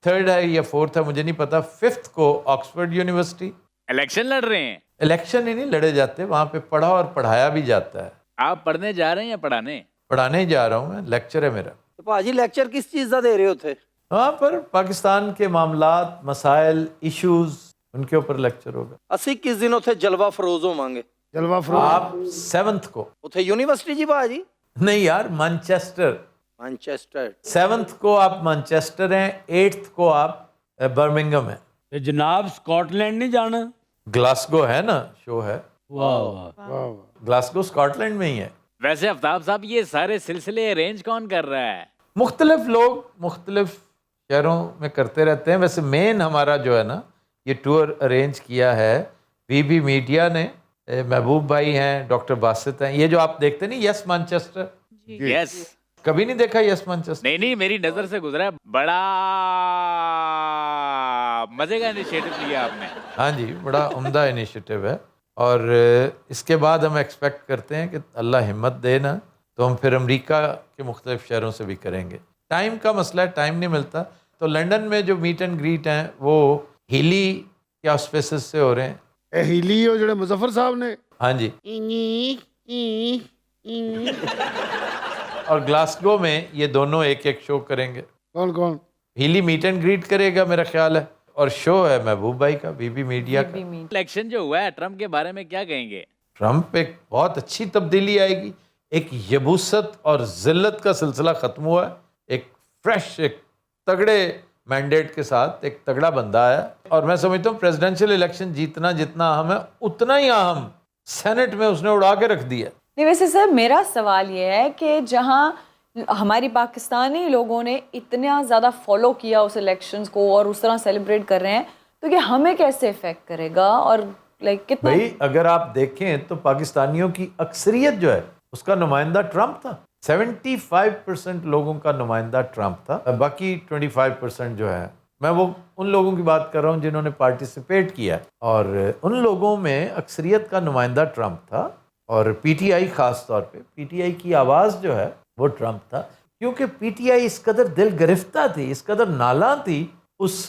3rd है या 4th है मुझे नहीं पता, 5th को ऑक्सफोर्ड यूनिवर्सिटी। इलेक्शन लड़ रहे हैं? इलेक्शन ही नहीं लड़े जाते, वहाँ पे पढ़ा और पढ़ाया भी जाता है। आप पढ़ने जा रहे हैं या पढ़ाने? पढ़ाने ही जा रहा हूँ मैं, लेक्चर है मेरा। तो भाजी लेक्चर किस चीज़ का दे रहे हो थे? वहाँ पर पाकिस्तान के मामलात, मसाइल, इश्यूज, उनके ऊपर लेक्चर होगा। ਅਸੀਂ किस दिन उथे जलवा फरोज होवांगे? जलवा फरोज आप 7th को। उथे यूनिवर्सिटी जी भाजी? नहीं यार, मैनचेस्टर। मैनचेस्टर। 7th को आप मैनचेस्टर हैं, 8th को आप बर्मिंघम हैं। जनाब स्कॉटलैंड नहीं जाना? ग्लासगो है ना, शो है। वाह ग्लासगो स्कॉटलैंड में ही है। वैसे आफ्ताब साहब ये सारे सिलसिले अरेंज कौन कर रहा है? मुख्तलिफ लोग मुख्तलिफ शहरों में करते रहते हैं। वैसे मेन हमारा जो है ना, ये टूर अरेंज किया है बीबी मीडिया ने, महबूब भाई हैं, डॉक्टर बासित हैं। ये जो आप देखते नहीं यस मैनचेस्टर, यस। कभी नहीं देखा यस मैनचेस्टर? नहीं, मेरी नजर से गुजरा है। बड़ा मजे का इनिशिएटिव लिया आपने। हाँ जी, बड़ा उम्दा इनिशिएटिव है, और इसके बाद हम एक्सपेक्ट करते हैं कि अल्लाह हिम्मत दे ना, तो हम फिर अमेरिका के मुख्तलिफ शहरों से भी करेंगे। टाइम का मसला है, टाइम नहीं मिलता। तो लंदन में जो मीट एंड ग्रीट हैं वो हीली के ऑस्पिसेस से हो रहे हैं। हीली और जो मुजफ्फर साहब ने, हाँ जी, और ग्लासगो में ये दोनों एक एक शो करेंगे। कौन? हीली मीट एंड ग्रीट करेगा मेरा ख्याल है, और शो है महबूब भाई का, बीबी मीडिया का। इलेक्शन जो हुआ है, ट्रम्प के बारे में क्या कहेंगे? ट्रम्प एक बहुत अच्छी तब्दीली आएगी। एक यबूसत और जिल्लत का सिलसिला ख़त्म हुआ है। एक फ्रेश, एक तगड़े मैंडेट के साथ एक तगड़ा बंदा आया, और मैं समझता हूँ प्रेसिडेंशियल इलेक्शन जीतना जितना अहम है, उतना ही अहम सेनेट में उसने उड़ा के रख दिया। नहीं, वैसे सर मेरा सवाल ये है कि जहाँ हमारी पाकिस्तानी लोगों ने इतना ज़्यादा फॉलो किया उस इलेक्शंस को और उस तरह सेलिब्रेट कर रहे हैं, तो ये हमें कैसे इफेक्ट करेगा? और लाइक कितना भाई अगर आप देखें तो पाकिस्तानियों की अक्सरियत जो है उसका नुमाइंदा ट्रम्प था। 75% लोगों का नुमाइंदा ट्रम्प था। बाकी 25% जो है, मैं वो उन लोगों की बात कर रहा हूँ जिन्होंने पार्टिसिपेट किया, और उन लोगों में अक्सरियत का नुमाइंदा ट्रम्प था। और पीटीआई ख़ास तौर पे, पीटीआई की आवाज़ जो है वो ट्रम्प था, क्योंकि पीटीआई इस कदर दिल गिरफ्ता थी, इस कदर नाला थी उस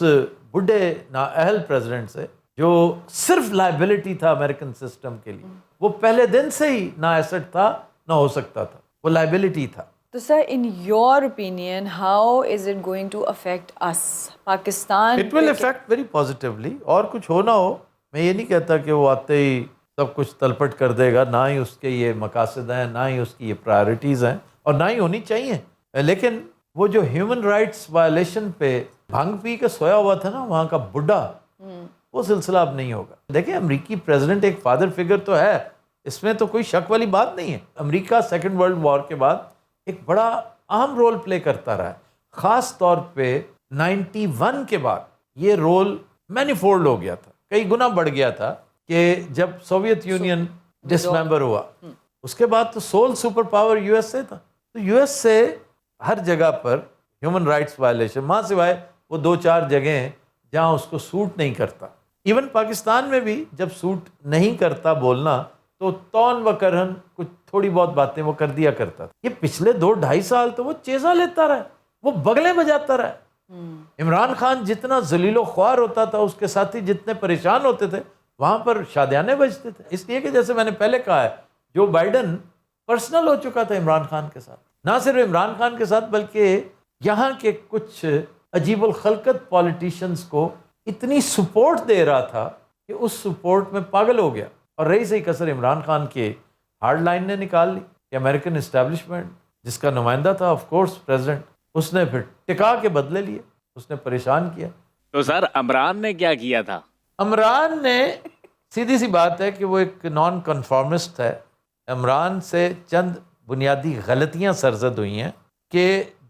बुढ़े नाअहल प्रेसिडेंट से, जो सिर्फ लाइबिलिटी था अमेरिकन सिस्टम के लिए। वो पहले दिन से ही ना एसेट था ना हो सकता था, वो लाइबिलिटी था। तो sir in your opinion how is it going to affect us Pakistan? It will affect very positively. और कुछ हो ना हो, मैं ये नहीं कहता कि वो आते ही सब कुछ तलपट कर देगा, ना ही उसके ये मकासद हैं, ना ही उसकी ये प्रायोरिटीज़ हैं, और ना ही होनी चाहिए। लेकिन वो जो ह्यूमन राइट्स वायलेशन पे भांग पी के सोया हुआ था ना वहाँ का बुढ़ा, वो सिलसिला अब नहीं होगा। देखिए अमेरिकी प्रेसिडेंट एक फादर फिगर तो है, इसमें तो कोई शक वाली बात नहीं है। अमेरिका सेकेंड वर्ल्ड वॉर के बाद एक बड़ा अहम रोल प्ले करता रहा है। ख़ास तौर पे 91 के बाद ये रोल मैनीफोल्ड हो गया था, कई गुना बढ़ गया था, कि जब सोवियत यूनियन डिसमेंबर हुआ, उसके बाद तो सोल सुपर पावर यूएसए था। तो यूएसए हर जगह पर ह्यूमन राइट्स वायलेशन, वहाँ सिवाय वो 2-4 जगह हैं जहाँ उसको सूट नहीं करता। इवन पाकिस्तान में भी जब सूट नहीं करता बोलना, तो तौन व करहन कुछ थोड़ी बहुत बातें वो कर दिया करता था। ये पिछले 2-2.5 साल तो वो चेज़ा लेता रहा, वो बगले बजाता रहा। इमरान खान जितना जलीलो ख्वार होता था, उसके साथी जितने परेशान होते थे, वहाँ पर शादियाने बजते थे। इसलिए कि जैसे मैंने पहले कहा है, जो बाइडन पर्सनल हो चुका था इमरान खान के साथ. ना सिर्फ इमरान खान के साथ बल्कि यहाँ के कुछ अजीबुल खलकत पॉलिटिशियंस को इतनी सपोर्ट दे रहा था कि उस सपोर्ट में पागल हो गया. और रही सही कसर इमरान खान के हार्ड लाइन ने निकाल ली कि अमेरिकन इस्टेब्लिशमेंट जिसका नुमाइंदा था ऑफ कोर्स प्रेसिडेंट, उसने फिर टिका के बदले लिए, उसने परेशान किया. तो सर इमरान ने क्या किया था? इमरान ने सीधी सी बात है कि वो एक नॉन कन्फॉर्मिस्ट है. इमरान से चंद बुनियादी गलतियां सरजद हुई हैं कि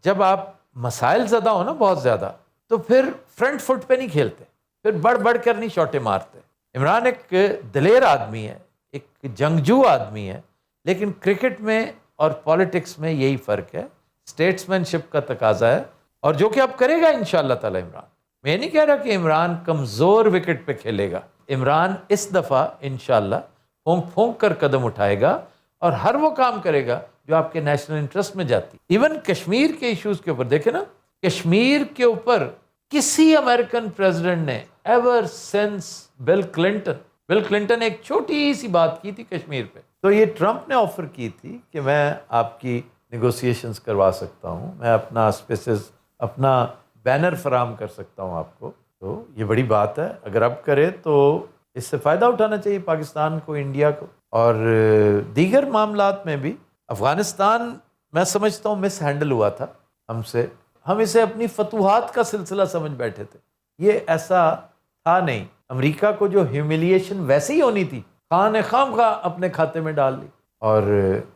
जब आप मसाइल ज़्यादा हो ना बहुत ज़्यादा तो फिर फ्रंट फुट पे नहीं खेलते, फिर बढ़ बढ़ कर नहीं शॉटे मारते. इमरान एक दिलेर आदमी है, एक जंगजू आदमी है, लेकिन क्रिकेट में और पॉलिटिक्स में यही फ़र्क है. स्टेट्समैनशिप का तकाजा है और जो कि अब करेगा इंशाअल्लाह ताला इमरान. मैं नहीं कह रहा कि इमरान कमज़ोर विकेट पे खेलेगा. इमरान इस दफ़ा इंशाअल्लाह फूंक फूंक कर कदम उठाएगा और हर वो काम करेगा जो आपके नेशनल इंटरेस्ट में जाती. इवन कश्मीर के इश्यूज के ऊपर देखे ना, कश्मीर के ऊपर किसी अमेरिकन प्रेसिडेंट ने एवर सिंस बिल क्लिंटन एक छोटी सी बात की थी कश्मीर पे, तो ये ट्रंप ने ऑफर की थी कि मैं आपकी नेगोशिएशंस करवा सकता हूँ, मैं अपना स्पेसेस, अपना बैनर फराम कर सकता हूँ आपको. तो ये बड़ी बात है, अगर अब करे तो इससे फ़ायदा उठाना चाहिए पाकिस्तान को, इंडिया को. और दीगर मामलात में भी अफ़गानिस्तान मैं समझता हूँ मिस हैंडल हुआ था हमसे. हम इसे अपनी फतूहात का सिलसिला समझ बैठे थे, ये ऐसा था नहीं. अमेरिका को जो ह्यूमिलिएशन वैसे ही होनी थी खान ने खामखा अपने खाते में डाल ली और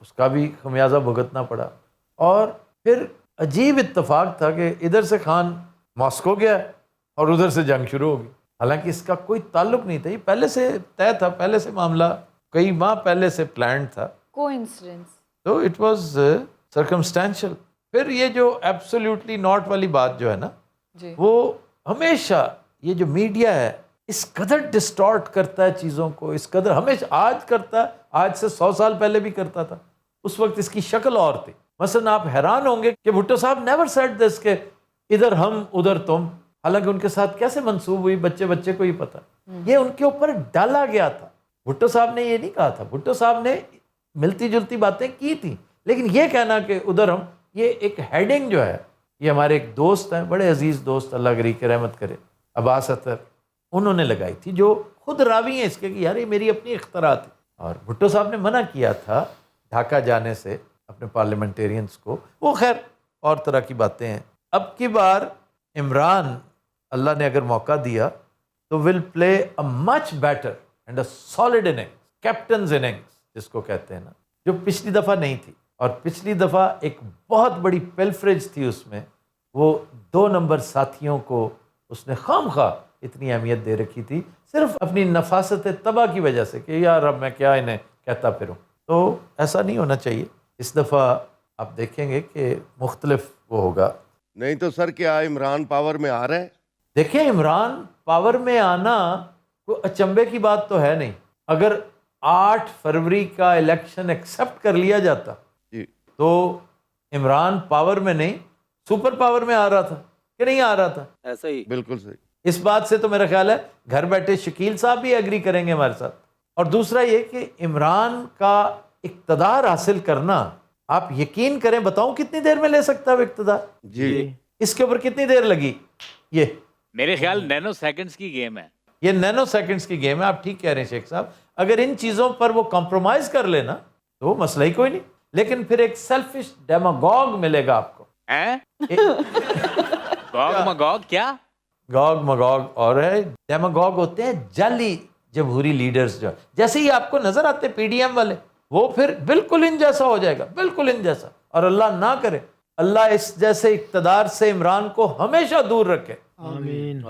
उसका भी खमियाजा भुगतना पड़ा. और फिर अजीब इत्तेफाक था कि इधर से खान मॉस्को गया और उधर से जंग शुरू हो गई. हालांकि इसका कोई ताल्लुक नहीं था, ये पहले से तय था, पहले से मामला कई माह पहले से प्लान था. कोइंसिडेंस. तो इट वाज सर्कमस्टेंशियल. फिर ये जो एब्सोल्युटली नॉट वाली बात जो है ना जी. वो हमेशा ये जो मीडिया है इस कदर डिस्टॉर्ट करता है चीज़ों को, इस कदर हमेशा आज करता है, आज से 100 साल पहले भी करता था. उस वक्त इसकी शक्ल और थी. मसलन आप हैरान होंगे कि भुट्टो साहब नेवर सेड दिस के इधर हम उधर तुम. हालांकि उनके साथ कैसे मंसूब हुई बच्चे को ही पता. ये उनके ऊपर डाला गया था. भुट्टो साहब ने ये नहीं कहा था. भुट्टो साहब ने मिलती जुलती बातें की थी, लेकिन ये कहना कि उधर हम, ये एक हेडिंग जो है, ये हमारे एक दोस्त हैं, बड़े अजीज़ दोस्त, अल्लाह गरी के रहमत करे, अब्बास अतर, उन्होंने लगाई थी, जो खुद रावी हैं इसके कि यार ये मेरी अपनी इख्तरा थी. और भुट्टो साहब ने मना किया था ढाका जाने से अपने पार्लियामेंटेरियंस को. वो खैर और तरह की बातें हैं. अब की बार इमरान, अल्लाह ने अगर मौका दिया तो will play a much better and a solid innings, captains innings जिसको कहते हैं ना, जो पिछली दफ़ा नहीं थी. और पिछली दफ़ा एक बहुत बड़ी पिलफरेज थी उसमें, वो 2 नंबर साथियों को उसने खामखा इतनी अहमियत दे रखी थी सिर्फ अपनी नफासत तबाह की वजह से कि यार अब मैं क्या इन्हें कहता फिरूं. तो ऐसा नहीं होना चाहिए. इस दफ़ा आप देखेंगे कि मुख्तलिफ वो होगा. नहीं तो सर क्या इमरान पावर में आ रहा है? देखिए, इमरान पावर में आना कोई अचंभे की बात तो है नहीं. अगर 8 फरवरी का इलेक्शन एक्सेप्ट कर लिया जाता तो इमरान पावर में नहीं सुपर पावर में आ रहा था कि नहीं आ रहा था? ऐसा ही. बिल्कुल सही. इस बात से तो मेरा ख्याल है घर बैठे शकील साहब भी एग्री करेंगे हमारे साथ. और दूसरा ये कि इमरान का इक्तदार हासिल करना, आप यकीन करें, बताऊं कितनी देर में ले सकता है वो इक्तदार? जी. इसके ऊपर कितनी देर लगी? ये मेरे ख्याल नैनो सेकंड्स की गेम है. ये नैनो सेकंड्स की गेम है. आप ठीक कह रहे हैं शेख साहब. अगर इन चीज़ों पर वो कॉम्प्रोमाइज़ कर लेना तो मसला ही कोई नहीं. लेकिन फिर एक सेल्फिश डेमागॉग मिलेगा आपको. हैं? गॉग मगॉग क्या? गॉग मगॉग और है, डेमागॉग होते हैं जाली जमहूरी लीडर्स जो, जैसे ही आपको नजर आते पीडीएम वाले, वो फिर बिल्कुल इन जैसा हो जाएगा, बिल्कुल इन जैसा. और अल्लाह ना करे, अल्लाह इस जैसे इक्तदार से इमरान को हमेशा दूर रखे. आमीन.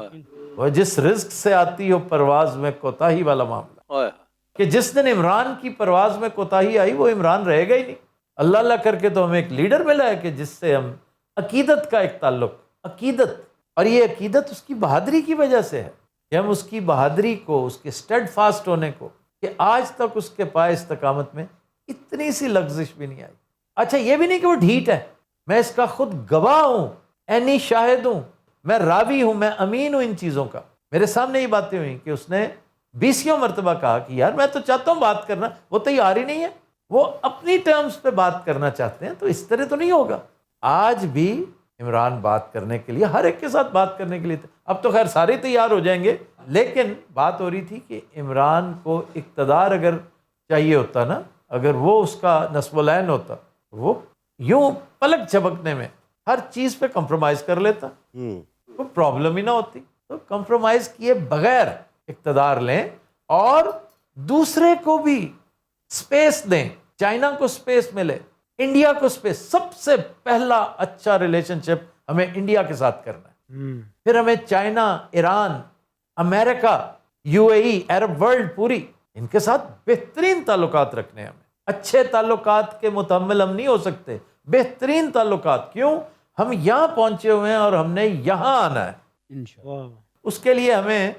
वो जिस रिस्क से आती हो परवाज में कोताही वाला मामला, कि जिस दिन इमरान की परवाज में कोताही आई वो इमरान रहेगा ही नहीं. अल्लाह अल्लाह करके तो हमें एक लीडर मिला है कि जिससे हम अकीदत का एक ताल्लुक, अकीदत, और ये अकीदत उसकी बहादुरी की वजह से है कि हम उसकी बहादुरी को, उसके स्टेड फास्ट होने को, कि आज तक उसके पाए इस्तकामत में इतनी सी लग्जिश भी नहीं आई. अच्छा, ये भी नहीं कि वो ढीठ है, मैं इसका खुद गवाह हूँ, ऐनी शाहिद हूँ, मैं रावी हूँ, मैं अमीन हूँ इन चीज़ों का. मेरे सामने ये बातें हुई कि उसने 20 मरतबा कहा कि यार मैं तो चाहता हूँ बात करना, वो तैयार ही नहीं है. وہ اپنی ٹرمز پہ بات کرنا چاہتے ہیں تو اس طرح تو نہیں ہوگا. آج بھی عمران بات کرنے کے لیے ہر ایک کے ساتھ بات کرنے کے لیے اب تو خیر سارے تیار ہو جائیں گے, لیکن بات ہو رہی تھی کہ عمران کو اقتدار اگر چاہیے ہوتا نا, اگر وہ اس کا نصب العین ہوتا, وہ یوں پلک جھپکنے میں ہر چیز پہ کمپرومائز کر لیتا, کوئی پرابلم ہی نہ ہوتی. تو کمپرومائز کیے بغیر اقتدار لیں اور دوسرے کو بھی سپیس دیں. چائنا کو سپیس ملے, انڈیا کو سپیس. سب سے پہلا اچھا ریلیشن شپ ہمیں انڈیا کے ساتھ کرنا ہے, پھر ہمیں China, Iran, America, you a E, Arab world پوری, ان کے ساتھ بہترین تعلقات رکھنے ہیں. ہمیں اچھے تعلقات کے متحمل ہم نہیں ہو سکتے, بہترین تعلقات. کیوں؟ ہم یہاں پہنچے ہوئے ہیں اور ہم نے یہاں آنا ہے. اس کے لیے ہمیں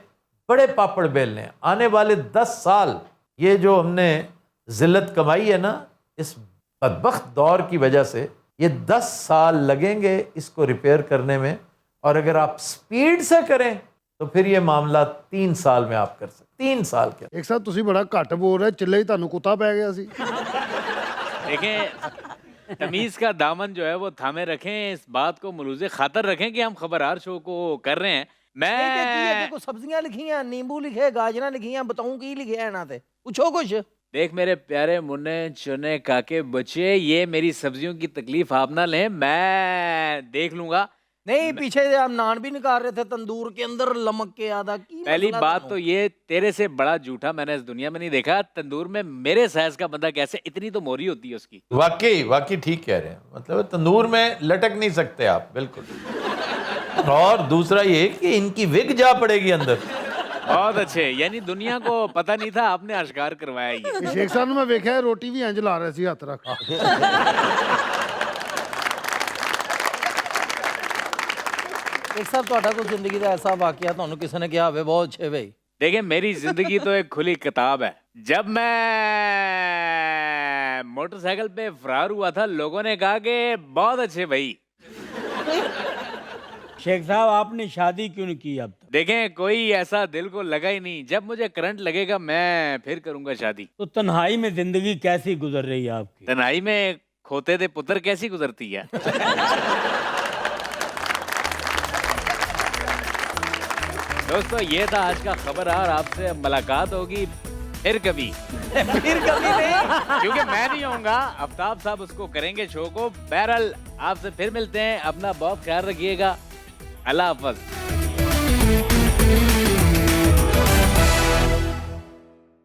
بڑے پاپڑ بیلنے ہیں. آنے والے 10 سال یہ جو ہم نے ذلت کمائی ہے نا اس بدبخت دور کی وجہ سے, یہ 10 سال لگیں گے اس کو ریپیئر کرنے میں. اور اگر آپ سپیڈ سے کریں تو پھر یہ معاملہ 3 سال میں آپ کر سکتے. 3 سال کے ایک ساتھ تسی بڑا گھٹ بول رہے, چلے ہی تانوں کتا پی گیا سی. دیکھیں تمیز کا دامن جو ہے وہ تھامے رکھیں, اس بات کو ملوز خاطر رکھیں کہ ہم خبرار شو کو کر رہے ہیں. میں سبزیاں لکھی ہیں, نیمبو لکھے, گاجراں لکھی ہیں, بتاؤں کی لکھے ہیں نا تے پوچھو کچھ. دیکھ میرے پیارے منے چنے کاکے بچے, یہ میری سبزیوں کی تکلیف آپ نہ لیں, میں دیکھ لوں گا. نہیں پیچھے سے آپ نان بھی نکال رہے تھے تندور کے اندر لمک کے آدھا کی. پہلی بات تو یہ تیرے سے بڑا جھوٹا میں نے اس دنیا میں نہیں دیکھا. تندور میں میرے سائز کا بندہ کیسے, اتنی تو موری ہوتی ہے اس کی. واقعی ٹھیک کہہ رہے ہیں, مطلب تندور میں لٹک نہیں سکتے آپ بالکل. اور دوسرا یہ کہ ان کی وگ جا پڑے گی اندر. بہت اچھے, یعنی دنیا کو پتہ نہیں تھا, آپ نے اشکار کروایا. یہ شیخ صاحب میں ویکھیا ہے روٹی بھی انج لا رہے سی ہاتھ رکھ. ایک صاحب تہاڈا کوئی زندگی کا ایسا واقعہ تانوں کسی نے کہا ہوئے بہت اچھے بھائی. دیکھیں میری زندگی تو ایک کھلی کتاب ہے. جب میں موٹر سائیکل پہ فرار ہوا تھا لوگوں نے کہا کہ بہت اچھے بھائی. شیخ صاحب آپ نے شادی کیوں نہیں کی اب تک؟ دیکھیں کوئی ایسا دل کو لگا ہی نہیں. جب مجھے کرنٹ لگے گا میں پھر کروں گا شادی. تو تنہائی میں زندگی کیسی گزر رہی ہے آپ کی؟ تنہائی میں کھوتے تھے پتر کیسی گزرتی ہے. دوستو یہ تھا آج کا خبرار. آپ سے ملاقات ہوگی پھر کبھی. پھر کبھی نہیں, کیونکہ میں نہیں ہوں گا, آفتاب صاحب اس کو کریں گے شو کو. بہرحال آپ سے پھر ملتے ہیں, اپنا بہت خیال رکھیے گا. اللہ حافظ.